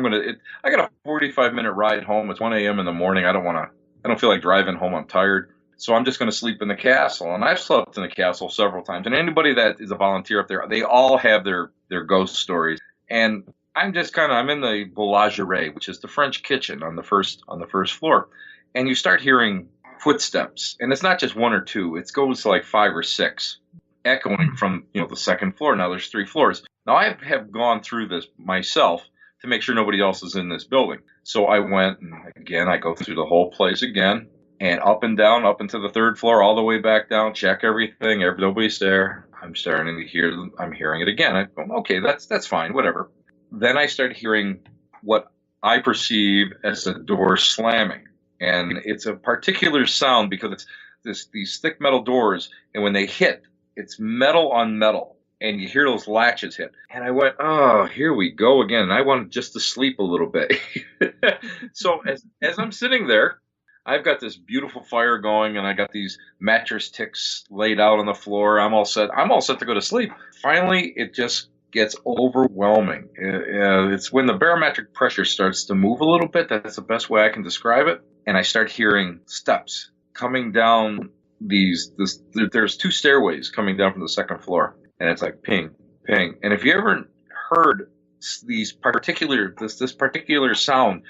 [SPEAKER 6] I got a 45-minute ride home. It's 1 a.m. in the morning. I don't feel like driving home. I'm tired. So I'm just going to sleep in the castle. And I've slept in the castle several times. And anybody that is a volunteer up there, they all have their ghost stories. And I'm in the boulangerie, which is the French kitchen on the first floor. And you start hearing footsteps. And it's not just 1 or 2. It goes to like 5 or 6. Echoing from the second floor. Now there's 3 floors. Now I have gone through this myself to make sure nobody else is in this building. So I went, and again I go through the whole place again, and up and down, up into the 3rd floor, all the way back down, check everything. Nobody's there. I'm starting to hear. I'm hearing it again. I go, okay, that's fine, whatever. Then I start hearing what I perceive as a door slamming, and it's a particular sound because it's these thick metal doors, and when they hit, it's metal on metal, and you hear those latches hit. And I went, oh, here we go again. And I wanted just to sleep a little bit. So as I'm sitting there, I've got this beautiful fire going, and I got these mattress ticks laid out on the floor. I'm all set to go to sleep. Finally, it just gets overwhelming. It's when the barometric pressure starts to move a little bit. That's the best way I can describe it. And I start hearing steps coming down. There's 2 stairways coming down from the 2nd floor, and it's like ping, ping. And if you ever heard this particular sound,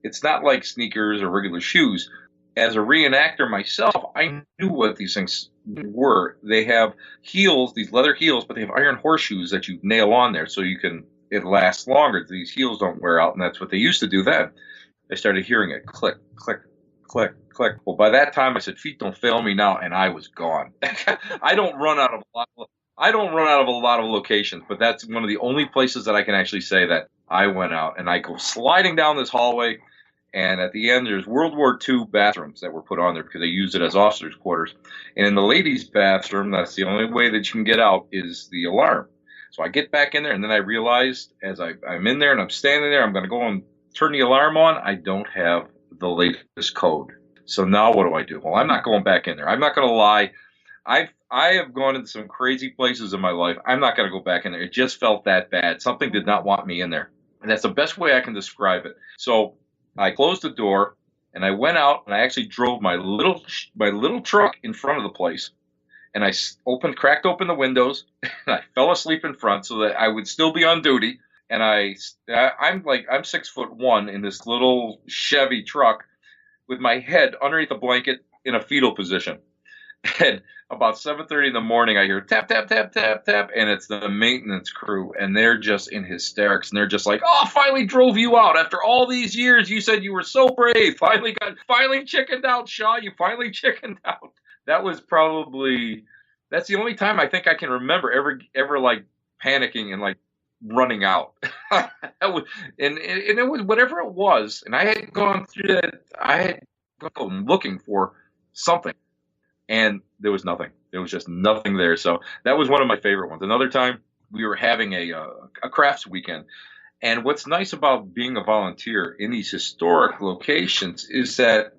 [SPEAKER 6] it's not like sneakers or regular shoes. As a reenactor myself, I knew what these things were. They have heels, these leather heels, but they have iron horseshoes that you nail on there so it lasts longer. These heels don't wear out, and that's what they used to do then. I started hearing it click, click, click, click. Well, by that time, I said, "Feet don't fail me now," and I was gone. I don't run out of a lot of locations, but that's one of the only places that I can actually say that I went out. And I go sliding down this hallway, and at the end, there's World War II bathrooms that were put on there because they used it as officers' quarters. And in the ladies' bathroom, that's the only way that you can get out is the alarm. So I get back in there, and then I realized as I'm in there and I'm standing there, I'm going to go and turn the alarm on. I don't have the latest code. So now what do? Well, I'm not going back in there. I'm not going to lie. I have gone into some crazy places in my life. I'm not going to go back in there. It just felt that bad. Something did not want me in there. And that's the best way I can describe it. So I closed the door, and I went out, and I actually drove my little truck in front of the place. And I cracked open the windows, and I fell asleep in front so that I would still be on duty. And I'm 6'1" in this little Chevy truck with my head underneath the blanket in a fetal position. And about 7:30 in the morning, I hear tap, tap, tap, tap, tap, and it's the maintenance crew, and they're just in hysterics, and they're just like, "Oh, finally drove you out after all these years. You said you were so brave. Finally chickened out, Shaw. You finally chickened out." That's the only time I think I can remember ever like panicking and like running out. And it was whatever it was, and I had gone through that. I had gone looking for something, and there was nothing. There was just nothing there. So that was one of my favorite ones. Another time, we were having a crafts weekend, and what's nice about being a volunteer in these historic locations is that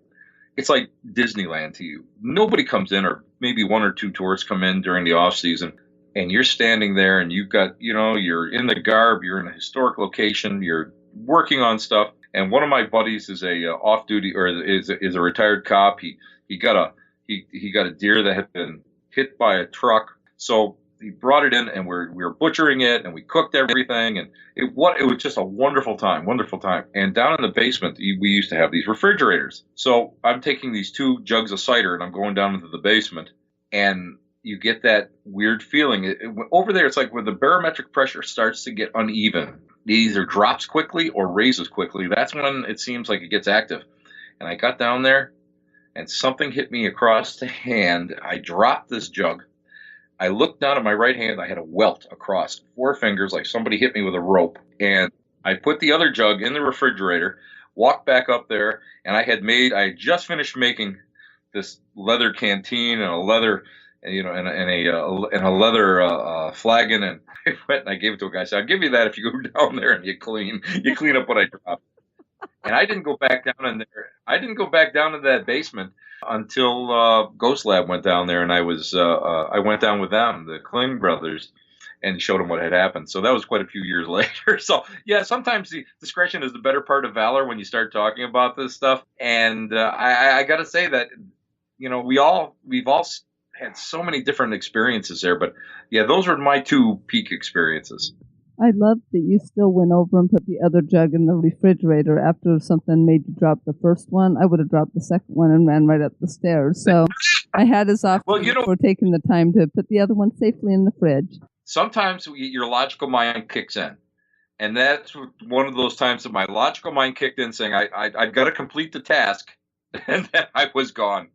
[SPEAKER 6] it's like Disneyland to you. Nobody comes in, or maybe 1 or 2 tourists come in during the off season. And you're standing there, and you've got, you're in the garb, you're in a historic location, you're working on stuff. And one of my buddies is a off duty, or is a retired cop. He got a deer that had been hit by a truck. So he brought it in, and we were butchering it, and we cooked everything, and it was just a wonderful time. And down in the basement, we used to have these refrigerators. So I'm taking these 2 jugs of cider, and I'm going down into the basement, and you get that weird feeling. Over there, it's like when the barometric pressure starts to get uneven, it either drops quickly or raises quickly. That's when it seems like it gets active. And I got down there, and something hit me across the hand. I dropped this jug. I looked down at my right hand. I had a welt across 4 fingers, like somebody hit me with a rope. And I put the other jug in the refrigerator, walked back up there, and I had just finished making this leather canteen and a leather, and a leather flagon. And I went and I gave it to a guy. I said, "I'll give you that if you go down there and you clean up what I dropped." And I didn't go back down in there. I didn't go back down to that basement until Ghost Lab went down there, and I went down with them, the Kling brothers, and showed them what had happened. So that was quite a few years later. So yeah, sometimes the discretion is the better part of valor when you start talking about this stuff. And I got to say that we've all had so many different experiences there, but yeah, those were my 2 peak experiences.
[SPEAKER 5] I love that you still went over and put the other jug in the refrigerator after something made you drop the first one. I would have dropped the second one and ran right up the stairs. So I had us off for taking the time to put the other one safely in the fridge.
[SPEAKER 6] Sometimes your logical mind kicks in. And that's one of those times that my logical mind kicked in saying, I've got to complete the task. And then I was gone.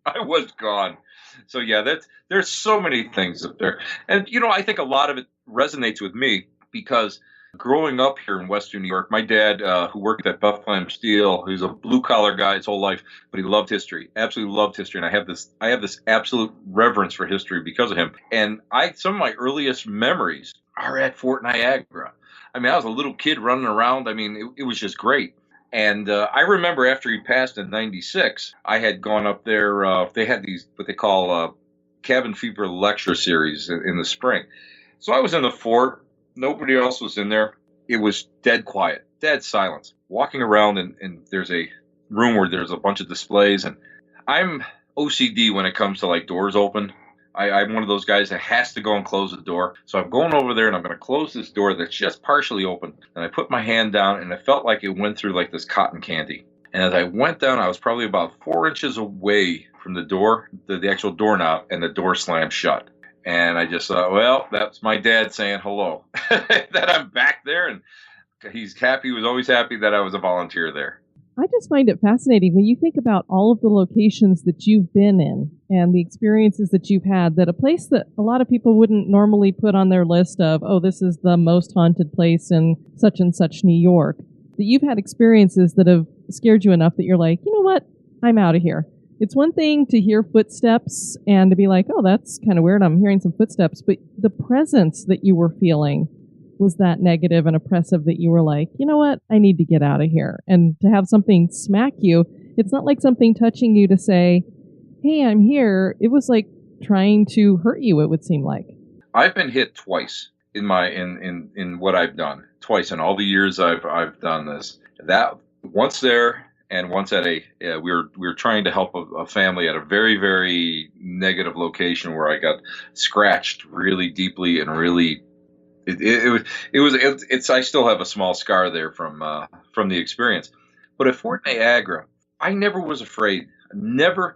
[SPEAKER 6] So yeah, there's so many things up there. And, I think a lot of it resonates with me. Because growing up here in Western New York, my dad, who worked at Bethlehem Steel, who's a blue-collar guy his whole life, but he loved history, absolutely loved history. And I have this absolute reverence for history because of him. And some of my earliest memories are at Fort Niagara. I mean, I was a little kid running around. I mean, it was just great. And I remember after he passed in 96, I had gone up there. They had these, what they call cabin fever lecture series in the spring. So I was in the fort. Nobody else was in there. It was dead quiet, dead silence. Walking around, and there's a room where there's a bunch of displays. And I'm OCD when it comes to like doors open. I'm one of those guys that has to go and close the door. So I'm going over there and I'm going to close this door that's just partially open. And I put my hand down and it felt like it went through like this cotton candy. And as I went down, I was probably about 4 inches away from the door, the actual doorknob, and the door slammed shut. And I just thought, well, that's my dad saying hello, that I'm back there. And he's happy. He was always happy that I was a volunteer there.
[SPEAKER 4] I just find it fascinating when you think about all of the locations that you've been in and the experiences that you've had, that a place that a lot of people wouldn't normally put on their list of, oh, this is the most haunted place in such and such New York, that you've had experiences that have scared you enough that you're like, you know what, I'm out of here. It's one thing to hear footsteps and to be like, oh, that's kind of weird, I'm hearing some footsteps, but the presence that you were feeling was that negative and oppressive that you were like, you know what, I need to get out of here. And to have something smack you, it's not like something touching you to say, hey, I'm here. It was like trying to hurt you, it would seem like. I've been hit twice in what I've done. Twice in all the years I've done this. That once there and once at we were trying to help a family at a very, very negative location where I got scratched really deeply and really I still have a small scar there from the experience. But at Fort Niagara, I never was afraid. Never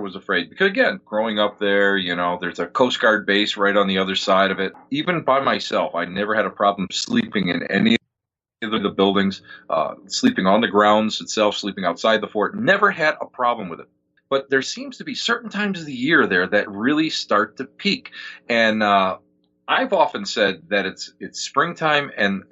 [SPEAKER 4] was afraid. Because again, growing up there, there's a Coast Guard base right on the other side of it. Even by myself, I never had a problem sleeping in any of the buildings, sleeping on the grounds itself, sleeping outside the fort. Never had a problem with it. But there seems to be certain times of the year there that really start to peak. And I've often said that it's springtime and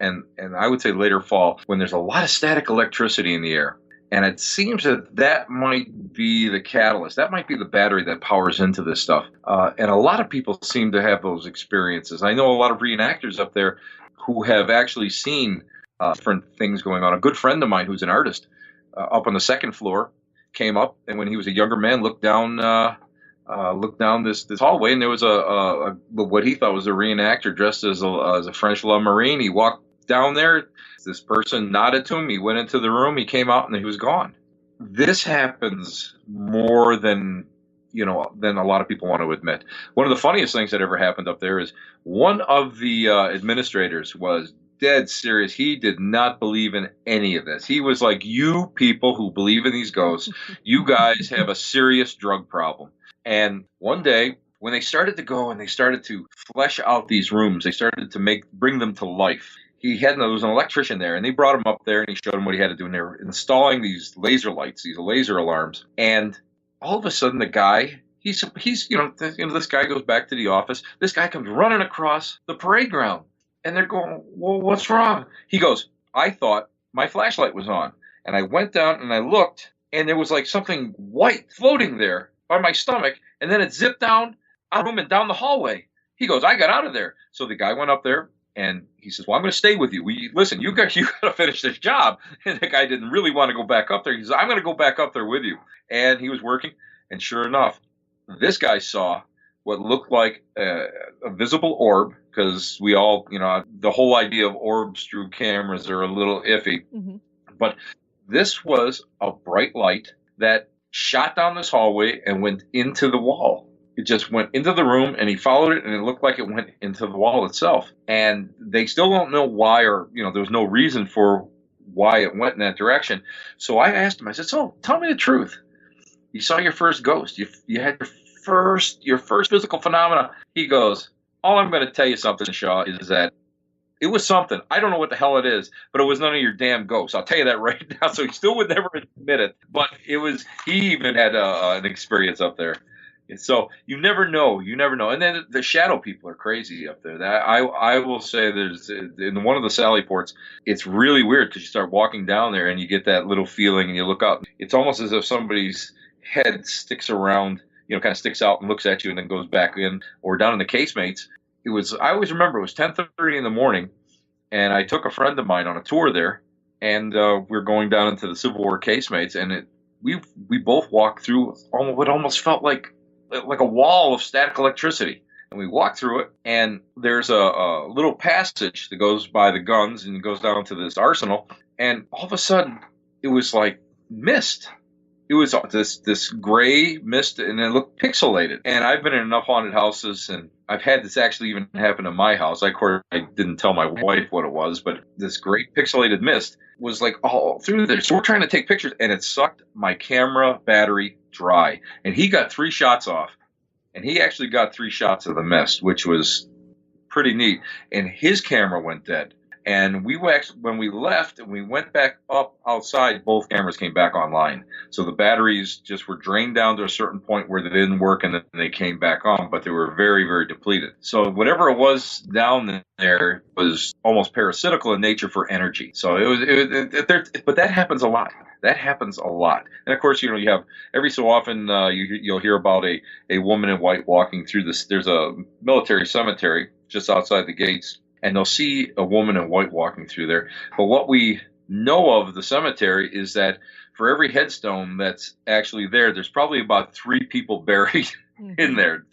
[SPEAKER 4] I would say later fall when there's a lot of static electricity in the air. And it seems that might be the catalyst. That might be the battery that powers into this stuff. And a lot of people seem to have those experiences. I know a lot of reenactors up there who have actually seen different things going on. A good friend of mine who's an artist up on the second floor came up, and when he was a younger man, looked down this hallway, and there was a what he thought was a reenactor dressed as a French La Marine. He walked down there. This person nodded to him. He went into the room. He came out, and he was gone. This happens more than
[SPEAKER 6] than a lot of people want to admit. One of the funniest things that ever happened up there is one of the administrators was dead serious. He did not believe in any of this. He was like, you people who believe in these ghosts, you guys have a serious drug problem. And one day, when they started to go and they started to flesh out these rooms, they started to bring them to life. There was an electrician there, and they brought him up there, and he showed him what he had to do. And they were installing these laser lights, these laser alarms. And all of a sudden, the guy, this guy goes back to the office. This guy comes running across the parade ground, and they're going, well, what's wrong? He goes, I thought my flashlight was on. And I went down and I looked, and there was like something white floating there by my stomach, and then it zipped down out of the room and down the hallway. He goes, I got out of there. So the guy went up there, and he says, well, I'm going to stay with you. Listen, you got to finish this job. And the guy didn't really want to go back up there. He says, I'm going to go back up there with you. And he was working. And sure enough, this guy saw what looked like a visible orb, because we all, the whole idea of orbs through cameras are a little iffy. Mm-hmm. But this was a bright light that shot down this hallway and went into the wall. It just went into the room, and he followed it, and it looked like it went into the wall itself. And they still don't know why, or, there was no reason for why it went in that direction. So I asked him, I said, so tell me the truth. You saw your first ghost. You had your first physical phenomena. He goes, all I'm going to tell you something, Shaw, is that it was something. I don't know what the hell it is, but it was none of your damn ghosts. I'll tell you that right now. So he still would never admit it. But he even had an experience up there. So you never know. And then the shadow people are crazy up there. I will say there's in one of the Sally ports, it's really weird because you start walking down there and you get that little feeling and you look up. It's almost as if somebody's head sticks around, kind of sticks out and looks at you and then goes back in. Or down in the casemates, I always remember it was 10:30 in the morning, and I took a friend of mine on a tour there, and we're going down into the Civil War casemates, and we both walked through what almost felt like a wall of static electricity. And we walked through it, and there's a little passage that goes by the guns and goes down to this arsenal. And all of a sudden, it was like mist. It was this gray mist, and it looked pixelated. And I've been in enough haunted houses, and I've had this actually even happen in my house. Of course, I didn't tell my wife what it was, but this great pixelated mist was like all through there. So we're trying to take pictures, and it sucked my camera battery dry. And he got 3 shots off, and he actually got 3 shots of the mist, which was pretty neat. And his camera went dead. And when we left and we went back up outside, both cameras came back online. So the batteries just were drained down to a certain point where they didn't work, and then they came back on, but they were very, very depleted. So whatever it was down there was almost parasitical in nature for energy. So but that happens a lot. That happens a lot. And of course, you have every so often you'll hear about a woman in white walking through this. There's a military cemetery just outside the gates, and they'll see a woman in white walking through there. But what we know of the cemetery is that for every headstone that's actually there's probably about 3 people buried in there.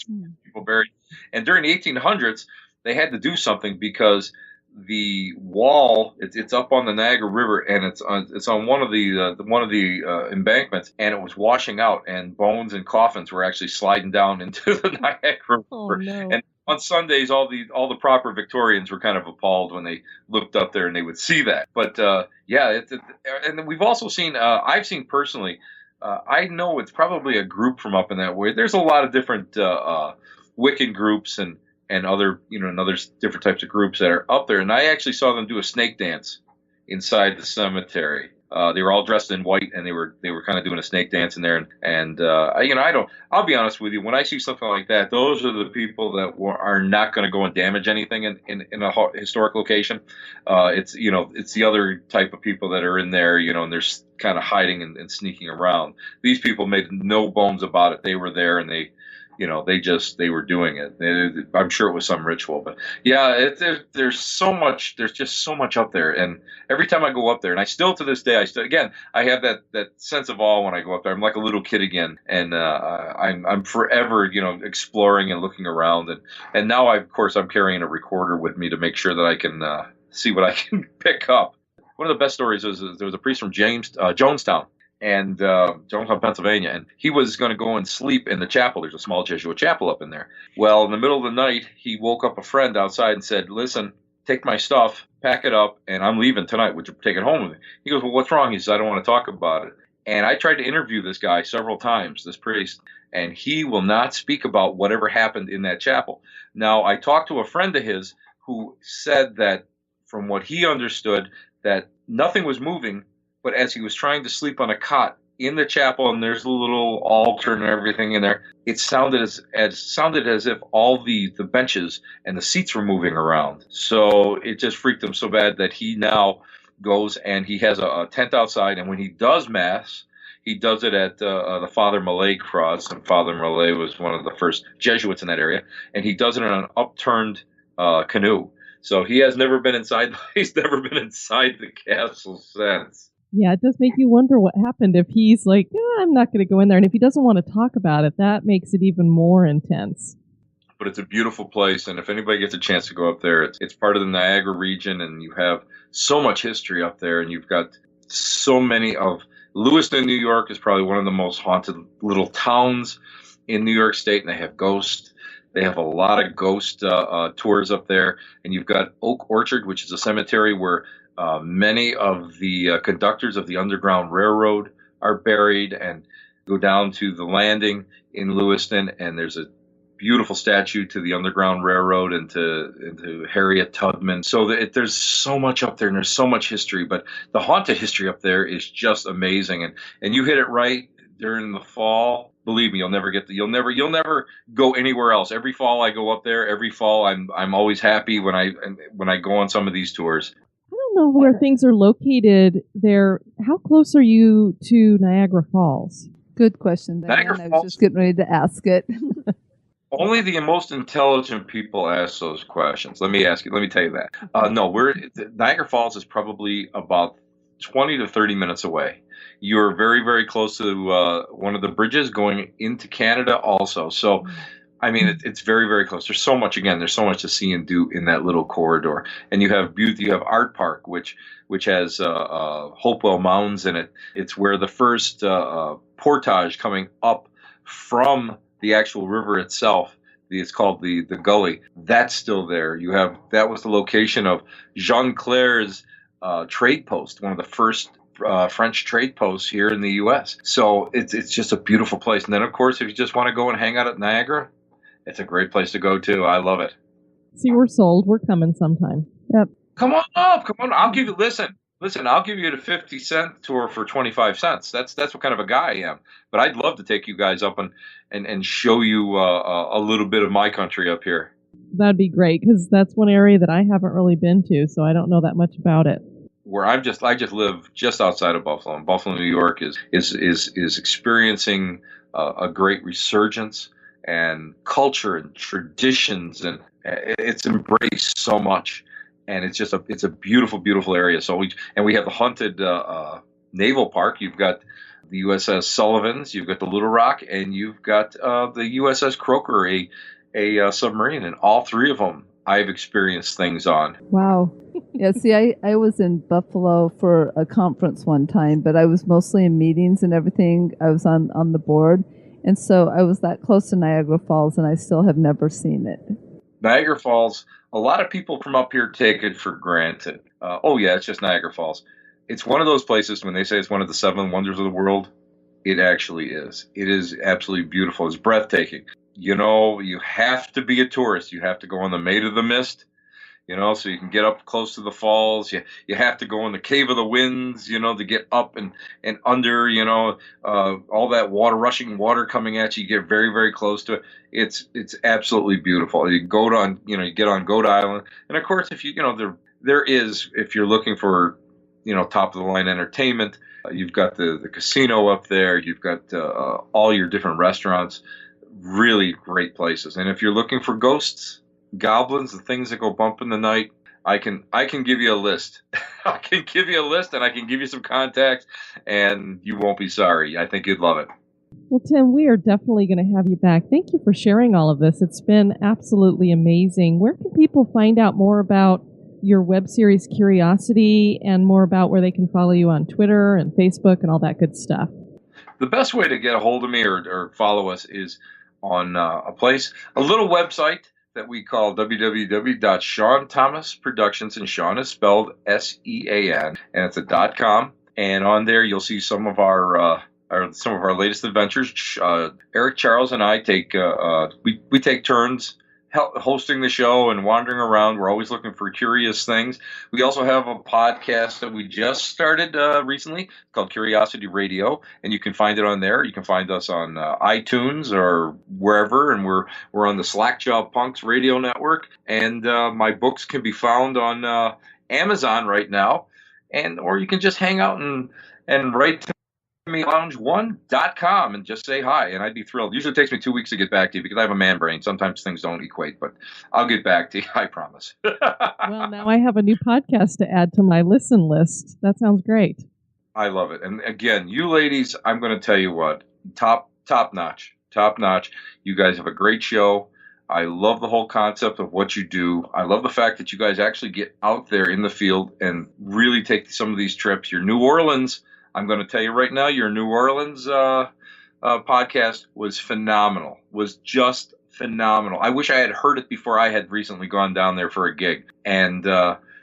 [SPEAKER 6] People buried. And during the 1800s, they had to do something because the wall, it's up on the Niagara River, and it's on one of the embankments, and it was washing out, and bones and coffins were actually sliding down into the Niagara River.
[SPEAKER 4] Oh, no.
[SPEAKER 6] And on Sundays, all the proper Victorians were kind of appalled when they looked up there and they would see that. But and we've also seen, I've seen personally, I know it's probably a group from up in that way. There's a lot of different Wiccan groups and other, and other different types of groups that are up there. And I actually saw them do a snake dance inside the cemetery. They were all dressed in white, and they were kind of doing a snake dance in there. And I'll be honest with you, when I see something like that, those are the people that are not going to go and damage anything in a historic location. It's the other type of people that are in there, and they're kind of hiding and sneaking around. These people made no bones about it. They were there, and they were doing it. I'm sure it was some ritual, but yeah, there's just so much up there. And every time I go up there, and I still to this day, I have that sense of awe when I go up there. I'm like a little kid again, and I'm forever, exploring and looking around. And now I'm carrying a recorder with me to make sure that I can see what I can pick up. One of the best stories was there was a priest from Jonestown. and Jonestown, Pennsylvania, and he was going to go and sleep in the chapel. There's a small Jesuit chapel up in there. Well, in the middle of the night, he woke up a friend outside and said, "Listen, take my stuff, pack it up, and I'm leaving tonight. Would you take it home with me?" He goes, "Well, what's wrong?" He says, "I don't want to talk about it." And I tried to interview this guy several times, this priest, and he will not speak about whatever happened in that chapel. Now, I talked to a friend of his who said that from what he understood, that nothing was moving, but as he was trying to sleep on a cot in the chapel, and there's a little altar and everything in there, it sounded as if all the benches and the seats were moving around. So it just freaked him so bad that he now goes and he has a tent outside, and when he does Mass, he does it at the Father Malay cross, and Father Malay was one of the first Jesuits in that area, and he does it in an upturned canoe. So he has never been inside. He's never been inside the castle since.
[SPEAKER 4] Yeah, it does make you wonder what happened if he's like, I'm not going to go in there. And if he doesn't want to talk about it, that makes it even more intense.
[SPEAKER 6] But it's a beautiful place, and if anybody gets a chance to go up there, it's part of the Niagara region, and you have so much history up there, and you've got so many of Lewiston, New York is probably one of the most haunted little towns in New York State, and they have ghosts. They have a lot of ghost tours up there, and you've got Oak Orchard, which is a cemetery where many of the conductors of the Underground Railroad are buried, and go down to the landing in Lewiston, and there's a beautiful statue to the Underground Railroad and to Harriet Tubman. So there's so much up there, and there's so much history, but the haunted history up there is just amazing. And you hit it right during the fall. Believe me, you'll never go anywhere else. Every fall I go up there. Every fall I'm always happy when I go on some of these tours.
[SPEAKER 4] I don't know where things are located there. How close are you to Niagara Falls?
[SPEAKER 5] Good question, Diane.
[SPEAKER 6] Niagara
[SPEAKER 5] I was
[SPEAKER 6] Falls.
[SPEAKER 5] just getting ready to ask it.
[SPEAKER 6] Only the most intelligent people ask those questions. Let me tell you that. No, Niagara Falls is probably about 20 to 30 minutes away. You're very, very close to one of the bridges going into Canada also. So, I mean, it's very, very close. There's so much to see and do in that little corridor. And you have Art Park, which has Hopewell Mounds in it. It's where the first portage coming up from the actual river itself, it's called the Gully, that's still there. That was the location of Jean Claire's trade post, one of the first French trade posts here in the U.S. So it's just a beautiful place. And then, of course, if you just want to go and hang out at Niagara, it's a great place to go too. I love it.
[SPEAKER 4] See, we're sold. We're coming sometime.
[SPEAKER 5] Yep.
[SPEAKER 6] Come on up. I'll give you. Listen, I'll give you the 50-cent tour for 25 cents. That's what kind of a guy I am. But I'd love to take you guys up and show you a little bit of my country up here.
[SPEAKER 4] That'd be great, because that's one area that I haven't really been to, so I don't know that much about it.
[SPEAKER 6] Where I just live just outside of Buffalo, and Buffalo, New York is experiencing a great resurgence and culture and traditions, and it's embraced so much. And it's a beautiful, beautiful area. So we have the haunted naval park. You've got the USS Sullivan's, you've got the Little Rock, and you've got the USS Croker, a submarine. And all three of them I've experienced things on.
[SPEAKER 5] Wow. Yeah, see, I was in Buffalo for a conference one time, but I was mostly in meetings and everything. I was on the board. And so I was that close to Niagara Falls, and I still have never seen it.
[SPEAKER 6] Niagara Falls, a lot of people from up here take it for granted. It's just Niagara Falls. It's one of those places, when they say it's one of the 7 wonders of the world, it actually is. It is absolutely beautiful. It's breathtaking. You have to be a tourist. You have to go on the Maid of the Mist, so you can get up close to the falls. You have to go in the Cave of the Winds, to get up and under, all that rushing water coming at you. You get very, very close to it. It's absolutely beautiful. You get on Goat Island. And of course, if if you're looking for, top of the line entertainment, you've got the casino up there. You've got all your different restaurants, really great places. And if you're looking for ghosts, goblins, the things that go bump in the night, I can give you a list. I can give you a list, and I can give you some contacts, and you won't be sorry. I think you'd love it.
[SPEAKER 4] Well, Tim, we are definitely going to have you back. Thank you for sharing all of this. It's been absolutely amazing. Where can people find out more about your web series Curiosity and more about where they can follow you on Twitter and Facebook and all that good stuff?
[SPEAKER 6] The best way to get a hold of me or follow us is on a little website that we call www.SeanThomasProductions, and Sean is spelled SEAN, and it's a .com. And on there, you'll see some of our latest adventures. Eric, Charles, and I take we take turns hosting the show and wandering around. We're always looking for curious things. We also have a podcast that we just started recently called Curiosity Radio, and you can find it on there. You can find us on iTunes or wherever, and we're on the Slackjaw Punks Radio Network. And my books can be found on Amazon right now, or you can just hang out and write to me lounge1.com and just say hi, and I'd be thrilled. Usually it takes me 2 weeks to get back to you because I have a man brain. Sometimes things don't equate, but I'll get back to you, I promise.
[SPEAKER 4] Well, now I have a new podcast to add to my listen list. That sounds great.
[SPEAKER 6] I love it. And again, you ladies, I'm going to tell you what, top notch. You guys have a great show. I love the whole concept of what you do. I love the fact that you guys actually get out there in the field and really take some of these trips. Your New Orleans, I'm going to tell you right now, your New Orleans podcast was phenomenal, was just phenomenal. I wish I had heard it before I had recently gone down there for a gig. And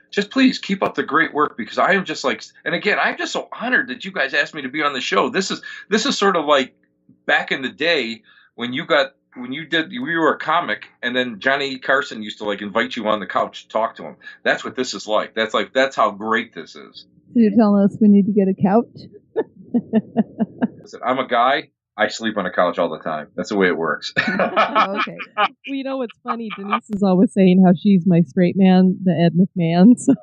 [SPEAKER 6] just please keep up the great work, because I am just like, and again, I'm just so honored that you guys asked me to be on the show. This is sort of like back in the day when you were a comic, and then Johnny Carson used to like invite you on the couch to talk to him. That's what this is like. That's how great this is.
[SPEAKER 5] So you're telling us we need to get a couch?
[SPEAKER 6] Listen, I'm a guy. I sleep on a couch all the time. That's the way it works.
[SPEAKER 5] Oh, okay.
[SPEAKER 4] Well, you know what's funny? Denise is always saying how she's my straight man, the Ed McMahon. So,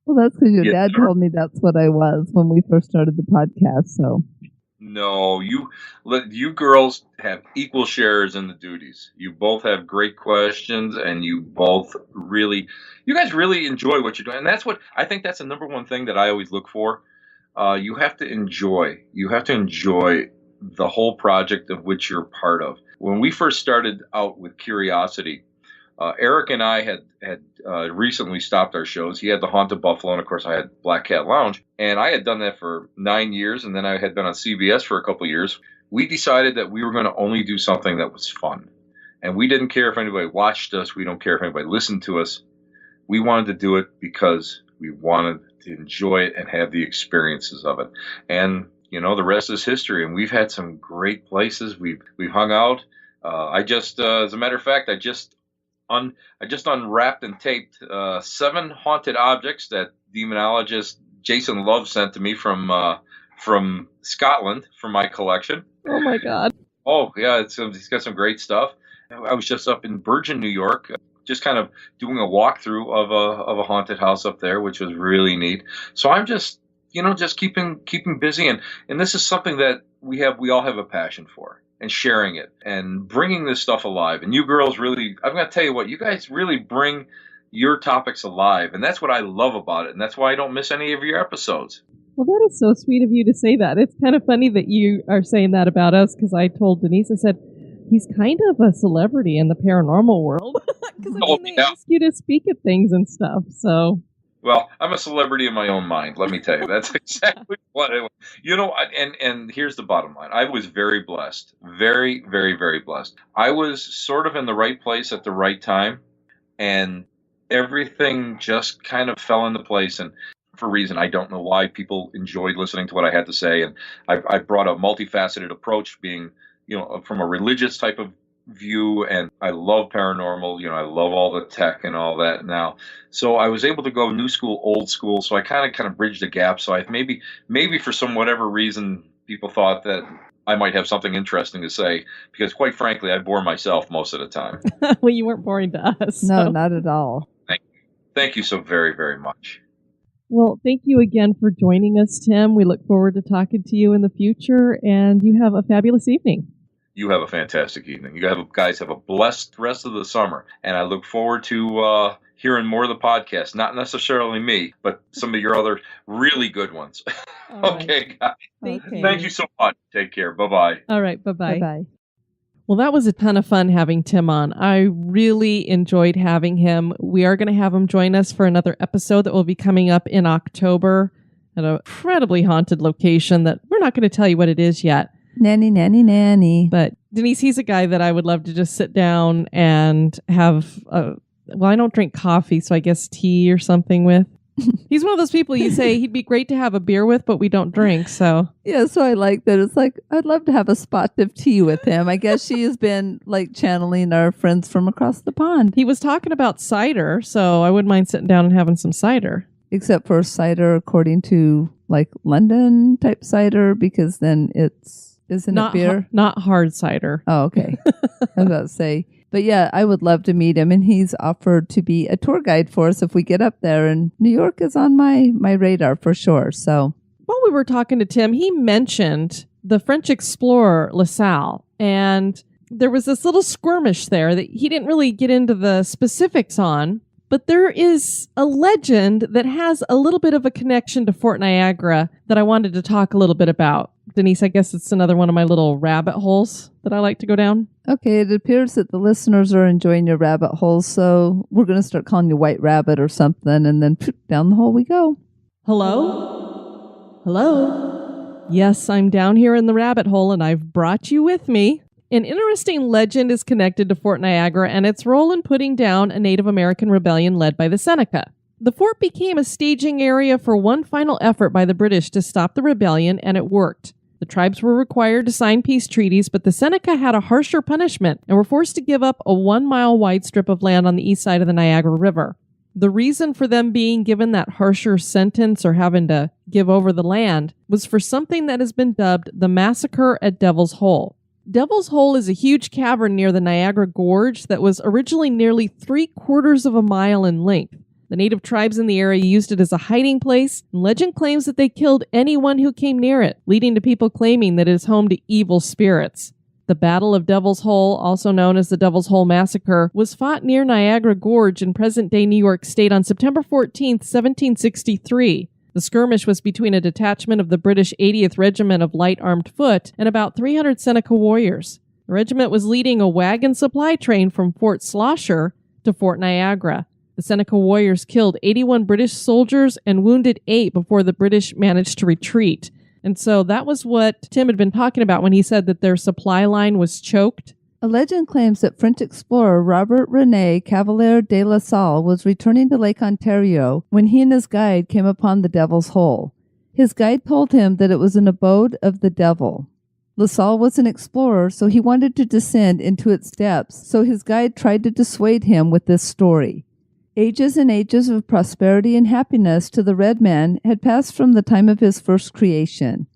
[SPEAKER 5] well, that's because your dad told me that's what I was when we first started the podcast. So,
[SPEAKER 6] no, you girls have equal shares in the duties. You both have great questions, and you guys really enjoy what you're doing. And that's what I think. That's the number one thing that I always look for. You have to enjoy. You have to enjoy the whole project of which you're part of. When we first started out with Curiosity, Eric and I had recently stopped our shows. He had the Haunted Buffalo, and of course I had Black Cat Lounge. And I had done that for 9 years, and then I had been on CBS for a couple of years. We decided that we were going to only do something that was fun. And we didn't care if anybody watched us. We don't care if anybody listened to us. We wanted to do it because we wanted to enjoy it and have the experiences of it. And, the rest is history. And we've had some great places. We've hung out. As a matter of fact, I just unwrapped and taped 7 haunted objects that demonologist Jason Love sent to me from Scotland for my collection.
[SPEAKER 4] oh my God.
[SPEAKER 6] Oh yeah, he's got some great stuff. I was just up in Bergen, New York, just kind of doing a walkthrough of a haunted house up there, which was really neat. So I'm just keeping busy, and this is something that we all have a passion for. And sharing it and bringing this stuff alive. And you girls really, I'm going to tell you what, you guys really bring your topics alive. And that's what I love about it. And that's why I don't miss any of your episodes.
[SPEAKER 4] Well, that is so sweet of you to say that. It's kind of funny that you are saying that about us, because I told Denise, I said, he's kind of a celebrity in the paranormal world. Because they ask you to speak at things and stuff. So.
[SPEAKER 6] Well, I'm a celebrity in my own mind, let me tell you. That's exactly what I want. And here's the bottom line. I was very blessed. Very, very, very blessed. I was sort of in the right place at the right time, and everything just kind of fell into place. And for a reason, I don't know why, people enjoyed listening to what I had to say. And I brought a multifaceted approach, being, from a religious type of view, and I love paranormal, I love all the tech and all that now. So I was able to go new school, old school. So I kind of bridged the gap. So I maybe for some whatever reason, people thought that I might have something interesting to say, because quite frankly, I bore myself most of the time.
[SPEAKER 4] Well, you weren't boring to us.
[SPEAKER 5] No,
[SPEAKER 4] so.
[SPEAKER 5] not at all.
[SPEAKER 6] Thank you so very, very much.
[SPEAKER 4] Well, thank you again for joining us, Tim. We look forward to talking to you in the future, and you have a fabulous evening.
[SPEAKER 6] You have a fantastic evening. You guys have a blessed rest of the summer. And I look forward to hearing more of the podcast. Not necessarily me, but some of your other really good ones. Okay, guys.
[SPEAKER 4] Thank you.
[SPEAKER 6] Thank you so much. Take care. Bye-bye.
[SPEAKER 4] All right. Bye-bye.
[SPEAKER 5] Bye-bye.
[SPEAKER 4] Well, that was a ton of fun having Tim on. I really enjoyed having him. We are going to have him join us for another episode that will be coming up in October at an incredibly haunted location that we're not going to tell you what it is yet.
[SPEAKER 5] Nanny, nanny, nanny.
[SPEAKER 4] But Denise, he's a guy that I would love to just sit down and have, I don't drink coffee, so I guess tea or something with. He's one of those people you say he'd be great to have a beer with, but we don't drink, so.
[SPEAKER 5] Yeah, so I like that. It's like, I'd love to have a spot of tea with him. I guess she has been like channeling our friends from across the pond.
[SPEAKER 4] He was talking about cider, so I wouldn't mind sitting down and having some cider.
[SPEAKER 5] Except for cider according to like London type cider, because then isn't it beer?
[SPEAKER 4] Not hard cider.
[SPEAKER 5] Oh, okay. I was about to say. But yeah, I would love to meet him, and he's offered to be a tour guide for us if we get up there, and New York is on my radar for sure. So
[SPEAKER 4] while we were talking to Tim, he mentioned the French explorer La Salle, and there was this little skirmish there that he didn't really get into the specifics on, but there is a legend that has a little bit of a connection to Fort Niagara that I wanted to talk a little bit about. Denise, I guess it's another one of my little rabbit holes that I like to go down.
[SPEAKER 5] Okay, it appears that the listeners are enjoying your rabbit holes, so we're going to start calling you White Rabbit or something, and then down the hole we go.
[SPEAKER 4] Hello? Hello? Yes, I'm down here in the rabbit hole, and I've brought you with me. An interesting legend is connected to Fort Niagara and its role in putting down a Native American rebellion led by the Seneca. The fort became a staging area for one final effort by the British to stop the rebellion, and it worked. The tribes were required to sign peace treaties, but the Seneca had a harsher punishment and were forced to give up a 1-mile-wide strip of land on the east side of the Niagara River. The reason for them being given that harsher sentence or having to give over the land was for something that has been dubbed the Massacre at Devil's Hole. Devil's Hole is a huge cavern near the Niagara Gorge that was originally nearly 3/4 of a mile in length. The native tribes in the area used it as a hiding place, and legend claims that they killed anyone who came near it, leading to people claiming that it is home to evil spirits. The Battle of Devil's Hole, also known as the Devil's Hole Massacre, was fought near Niagara Gorge in present-day New York State on September 14, 1763. The skirmish was between a detachment of the British 80th Regiment of Light Armed Foot and about 300 Seneca warriors. The regiment was leading a wagon supply train from Fort Schlosser to Fort Niagara. The Seneca warriors killed 81 British soldiers and wounded 8 before the British managed to retreat. And so that was what Tim had been talking about when he said that their supply line was choked.
[SPEAKER 5] A legend claims that French explorer Robert René Cavalier de La Salle was returning to Lake Ontario when he and his guide came upon the Devil's Hole. His guide told him that it was an abode of the devil. La Salle was an explorer, so he wanted to descend into its depths, so his guide tried to dissuade him with this story. Ages and ages of prosperity and happiness to the red man had passed from the time of his first creation.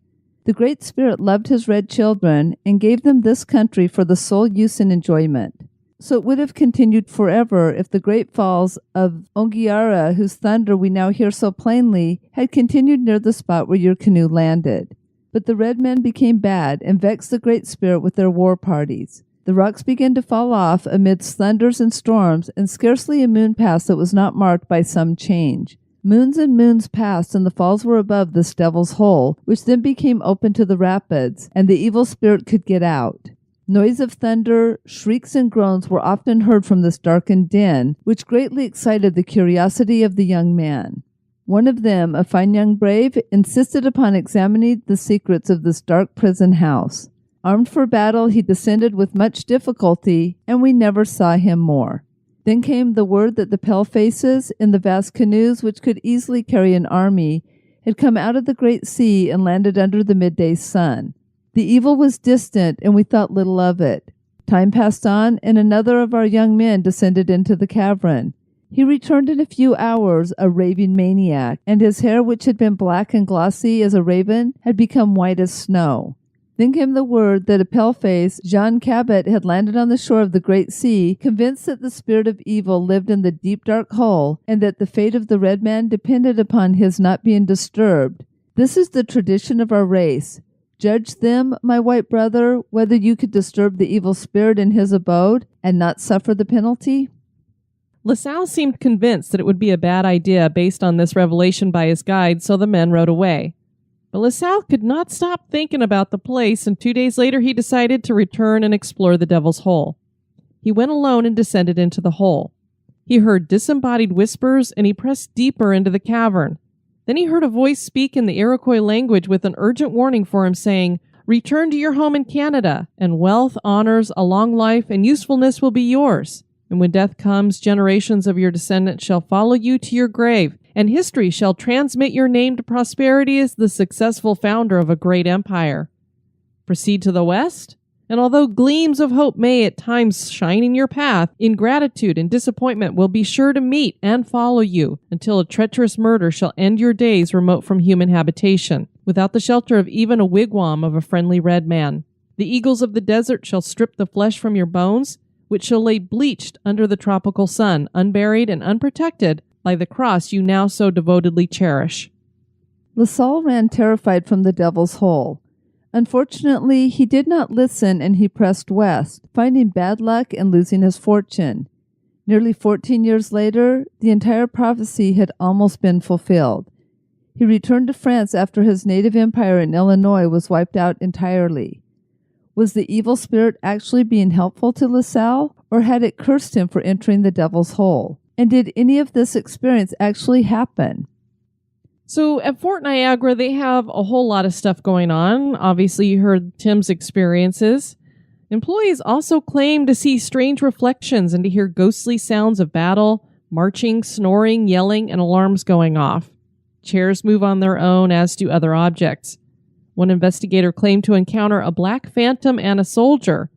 [SPEAKER 5] The Great Spirit loved his red children and gave them this country for the sole use and enjoyment. So it would have continued forever if the great falls of Ongiara, whose thunder we now hear so plainly, had continued near the spot where your canoe landed. But the red men became bad and vexed the Great Spirit with their war parties. The rocks began to fall off amidst thunders and storms, and scarcely a moon passed that was not marked by some change. Moons and moons passed, and the falls were above this Devil's Hole, which then became open to the rapids, and the evil spirit could get out. Noise of thunder, shrieks and groans were often heard from this darkened den, which greatly excited the curiosity of the young man. One of them, a fine young brave, insisted upon examining the secrets of this dark prison house. Armed for battle, he descended with much difficulty, and we never saw him more. Then came the word that the pale-faces in the vast canoes, which could easily carry an army, had come out of the great sea and landed under the midday sun. The evil was distant, and we thought little of it. Time passed on, and another of our young men descended into the cavern. He returned in a few hours, a raving maniac, and his hair, which had been black and glossy as a raven, had become white as snow. Then came the word that a pale-face, Jean Cabot, had landed on the shore of the great sea, convinced that the spirit of evil lived in the deep dark hole, and that the fate of the red man depended upon his not being disturbed. This is the tradition of our race. Judge them, my white brother, whether you could disturb the evil spirit in his abode, and not suffer the penalty.
[SPEAKER 4] La Salle seemed convinced that it would be a bad idea based on this revelation by his guide, so the men rode away. But LaSalle could not stop thinking about the place, and 2 days later he decided to return and explore the Devil's Hole. He went alone and descended into the hole. He heard disembodied whispers, and he pressed deeper into the cavern. Then he heard a voice speak in the Iroquois language with an urgent warning for him, saying, "Return to your home in Canada, and wealth, honors, a long life, and usefulness will be yours. And when death comes, generations of your descendants shall follow you to your grave, and history shall transmit your name to prosperity as the successful founder of a great empire. Proceed to the west, and although gleams of hope may at times shine in your path, ingratitude and disappointment will be sure to meet and follow you until a treacherous murder shall end your days remote from human habitation, without the shelter of even a wigwam of a friendly red man. The eagles of the desert shall strip the flesh from your bones, which shall lay bleached under the tropical sun, unburied and unprotected by the cross you now so devotedly cherish."
[SPEAKER 5] LaSalle ran terrified from the Devil's Hole. Unfortunately, he did not listen, and he pressed west, finding bad luck and losing his fortune. Nearly 14 years later, the entire prophecy had almost been fulfilled. He returned to France after his native empire in Illinois was wiped out entirely. Was the evil spirit actually being helpful to LaSalle, or had it cursed him for entering the Devil's Hole? And did any of this experience actually happen?
[SPEAKER 4] So at Fort Niagara, they have a whole lot of stuff going on. Obviously, you heard Tim's experiences. Employees also claim to see strange reflections and to hear ghostly sounds of battle, marching, snoring, yelling, and alarms going off. Chairs move on their own, as do other objects. One investigator claimed to encounter a black phantom and a soldier.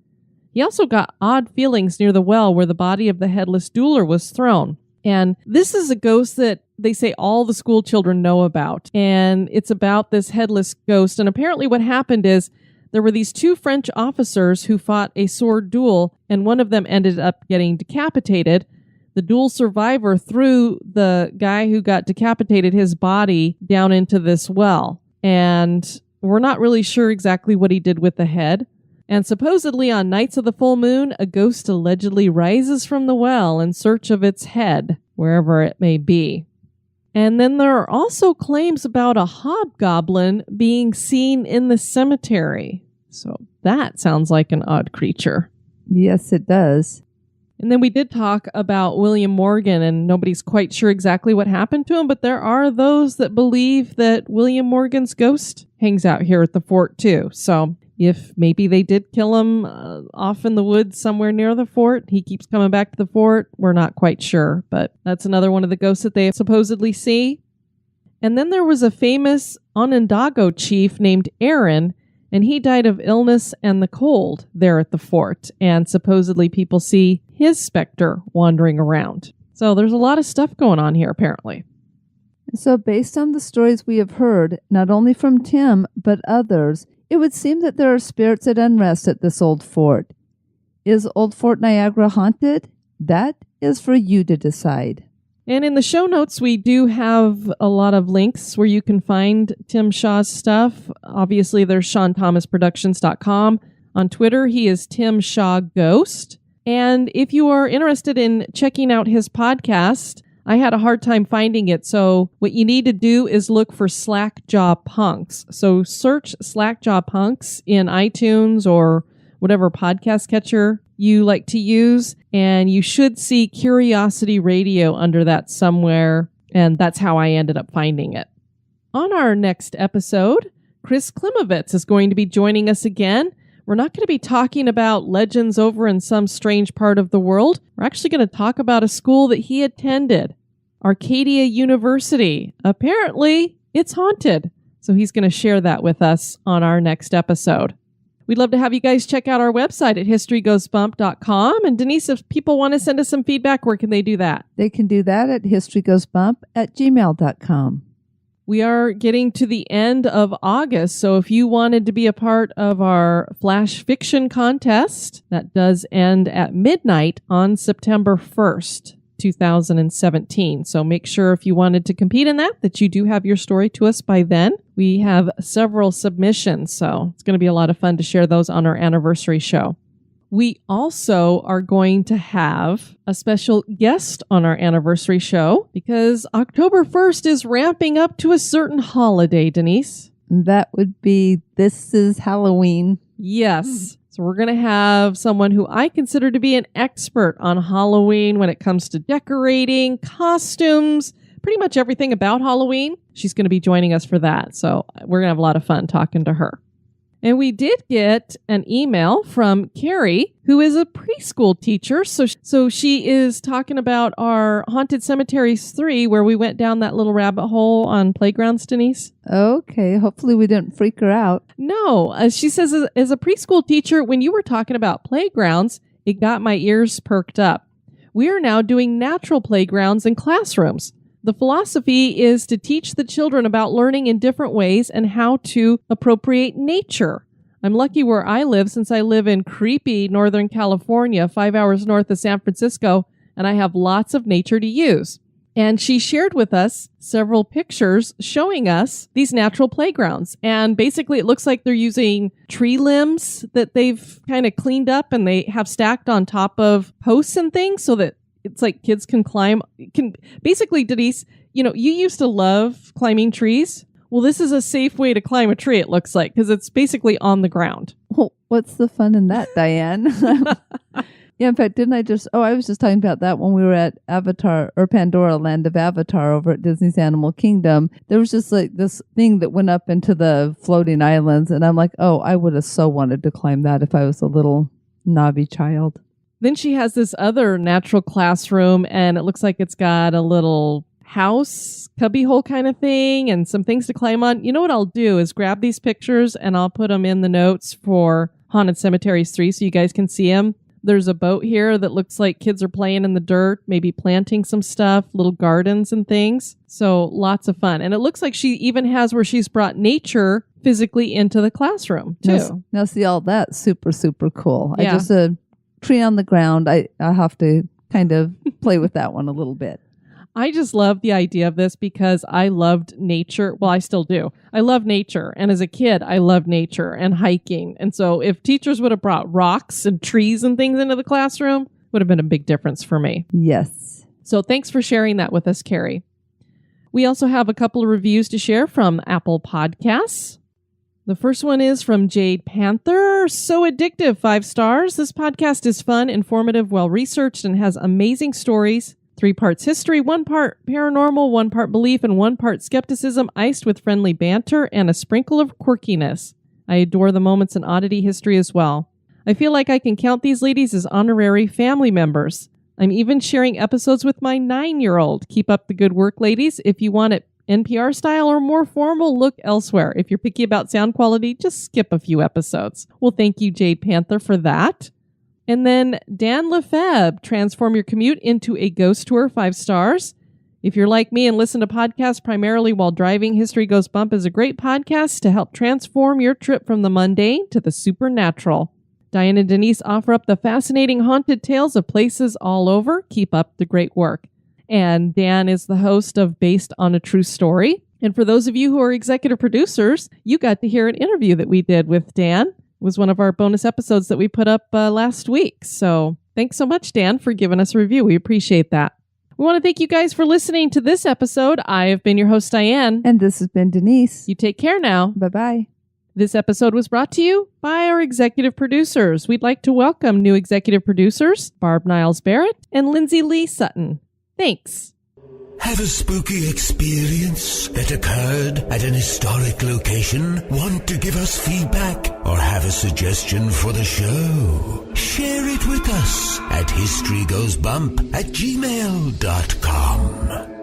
[SPEAKER 4] He also got odd feelings near the well where the body of the headless dueler was thrown. And this is a ghost that they say all the school children know about. And it's about this headless ghost. And apparently what happened is there were these two French officers who fought a sword duel, and one of them ended up getting decapitated. The duel survivor threw the guy who got decapitated, his body, down into this well. And we're not really sure exactly what he did with the head. And supposedly on nights of the full moon, a ghost allegedly rises from the well in search of its head, wherever it may be. And then there are also claims about a hobgoblin being seen in the cemetery. So that sounds like an odd creature.
[SPEAKER 5] Yes, it does.
[SPEAKER 4] And then we did talk about William Morgan, and nobody's quite sure exactly what happened to him, but there are those that believe that William Morgan's ghost hangs out here at the fort too. So if maybe they did kill him off in the woods somewhere near the fort, he keeps coming back to the fort, we're not quite sure. But that's another one of the ghosts that they supposedly see. And then there was a famous Onondaga chief named Aaron, and he died of illness and the cold there at the fort. And supposedly people see his specter wandering around. So there's a lot of stuff going on here, apparently.
[SPEAKER 5] So based on the stories we have heard, not only from Tim, but others, it would seem that there are spirits at unrest at this old fort. Is Old Fort Niagara haunted? That is for you to decide.
[SPEAKER 4] And in the show notes, we do have a lot of links where you can find Tim Shaw's stuff. Obviously, there's SeanThomasProductions.com. On Twitter, he is Tim Shaw Ghost. And if you are interested in checking out his podcast, I had a hard time finding it. So what you need to do is look for Slackjaw Punks. So search Slackjaw Punks in iTunes or whatever podcast catcher you like to use, and you should see Curiosity Radio under that somewhere, and that's how I ended up finding it. On our next episode, Chris Klimovitz is going to be joining us again. We're not going to be talking about legends over in some strange part of the world. We're actually going to talk about a school that he attended, Arcadia University. Apparently, it's haunted. So he's going to share that with us on our next episode. We'd love to have you guys check out our website at historygoesbump.com. And Denise, if people want to send us some feedback, where can they do that?
[SPEAKER 5] They can do that at historygoesbump@gmail.com.
[SPEAKER 4] We are getting to the end of August, so if you wanted to be a part of our Flash Fiction contest, that does end at midnight on September 1st, 2017. So make sure if you wanted to compete in that you do have your story to us by then. We have several submissions, so it's going to be a lot of fun to share those on our anniversary show. We also are going to have a special guest on our anniversary show because October 1st is ramping up to a certain holiday, Denise.
[SPEAKER 5] That would be This Is Halloween.
[SPEAKER 4] Yes. So we're going to have someone who I consider to be an expert on Halloween when it comes to decorating, costumes, pretty much everything about Halloween. She's going to be joining us for that. So we're going to have a lot of fun talking to her. And we did get an email from Carrie, who is a preschool teacher. So she is talking about our Haunted Cemeteries 3, where we went down that little rabbit hole on playgrounds, Denise.
[SPEAKER 5] Okay. Hopefully we didn't freak her out.
[SPEAKER 4] No. She says, as a preschool teacher, when you were talking about playgrounds, it got my ears perked up. We are now doing natural playgrounds in classrooms. The philosophy is to teach the children about learning in different ways and how to appropriate nature. I'm lucky where I live since I live in creepy Northern California, 5 hours north of San Francisco, and I have lots of nature to use. And she shared with us several pictures showing us these natural playgrounds. And basically it looks like they're using tree limbs that they've kind of cleaned up and they have stacked on top of posts and things so that it's like kids can climb. Basically, Denise, you used to love climbing trees. Well, this is a safe way to climb a tree, it looks like, because it's basically on the ground.
[SPEAKER 5] Well, what's the fun in that, Diane? Yeah, in fact, I was just talking about that when we were at Avatar or Pandora Land of Avatar over at Disney's Animal Kingdom. There was just like this thing that went up into the floating islands. And I'm like, oh, I would have so wanted to climb that if I was a little knobby child.
[SPEAKER 4] Then she has this other natural classroom, and it looks like it's got a little house, cubbyhole kind of thing, and some things to climb on. You know what I'll do is grab these pictures, and I'll put them in the notes for Haunted Cemeteries 3 so you guys can see them. There's a boat here that looks like kids are playing in the dirt, maybe planting some stuff, little gardens and things. So lots of fun. And it looks like she even has where she's brought nature physically into the classroom, too.
[SPEAKER 5] Now see, all that's super, super cool.
[SPEAKER 4] Yeah.
[SPEAKER 5] I just tree on the ground. I have to kind of play with that one a little bit.
[SPEAKER 4] I just love the idea of this because I loved nature. Well, I still do. I love nature. And as a kid, I loved nature and hiking. And so if teachers would have brought rocks and trees and things into the classroom, would have been a big difference for me.
[SPEAKER 5] Yes.
[SPEAKER 4] So thanks for sharing that with us, Carrie. We also have a couple of reviews to share from Apple Podcasts. The first one is from Jade Panther. So addictive, 5 stars. This podcast is fun, informative, well-researched, and has amazing stories. 3 parts history, 1 part paranormal, 1 part belief, and 1 part skepticism, iced with friendly banter and a sprinkle of quirkiness. I adore the moments in Oddity history as well. I feel like I can count these ladies as honorary family members. I'm even sharing episodes with my 9-year-old. Keep up the good work, ladies. If you want it NPR style or more formal, look elsewhere. If you're picky about sound quality, just skip a few episodes. Well, thank you, Jade Panther, for that. And then Dan Lefebvre, transform your commute into a ghost tour, 5 stars. If you're like me and listen to podcasts primarily while driving, History Goes Bump is a great podcast to help transform your trip from the mundane to the supernatural. Diane and Denise offer up the fascinating haunted tales of places all over. Keep up the great work. And Dan is the host of Based on a True Story. And for those of you who are executive producers, you got to hear an interview that we did with Dan. It was one of our bonus episodes that we put up last week. So thanks so much, Dan, for giving us a review. We appreciate that. We want to thank you guys for listening to this episode. I have been your host, Diane.
[SPEAKER 5] And this has been Denise.
[SPEAKER 4] You take care now.
[SPEAKER 5] Bye-bye.
[SPEAKER 4] This episode was brought to you by our executive producers. We'd like to welcome new executive producers, Barb Niles-Barrett and Lindsay Lee Sutton. Thanks.
[SPEAKER 7] Have a spooky experience that occurred at an historic location? Want to give us feedback or have a suggestion for the show? Share it with us at historygoesbump@gmail.com.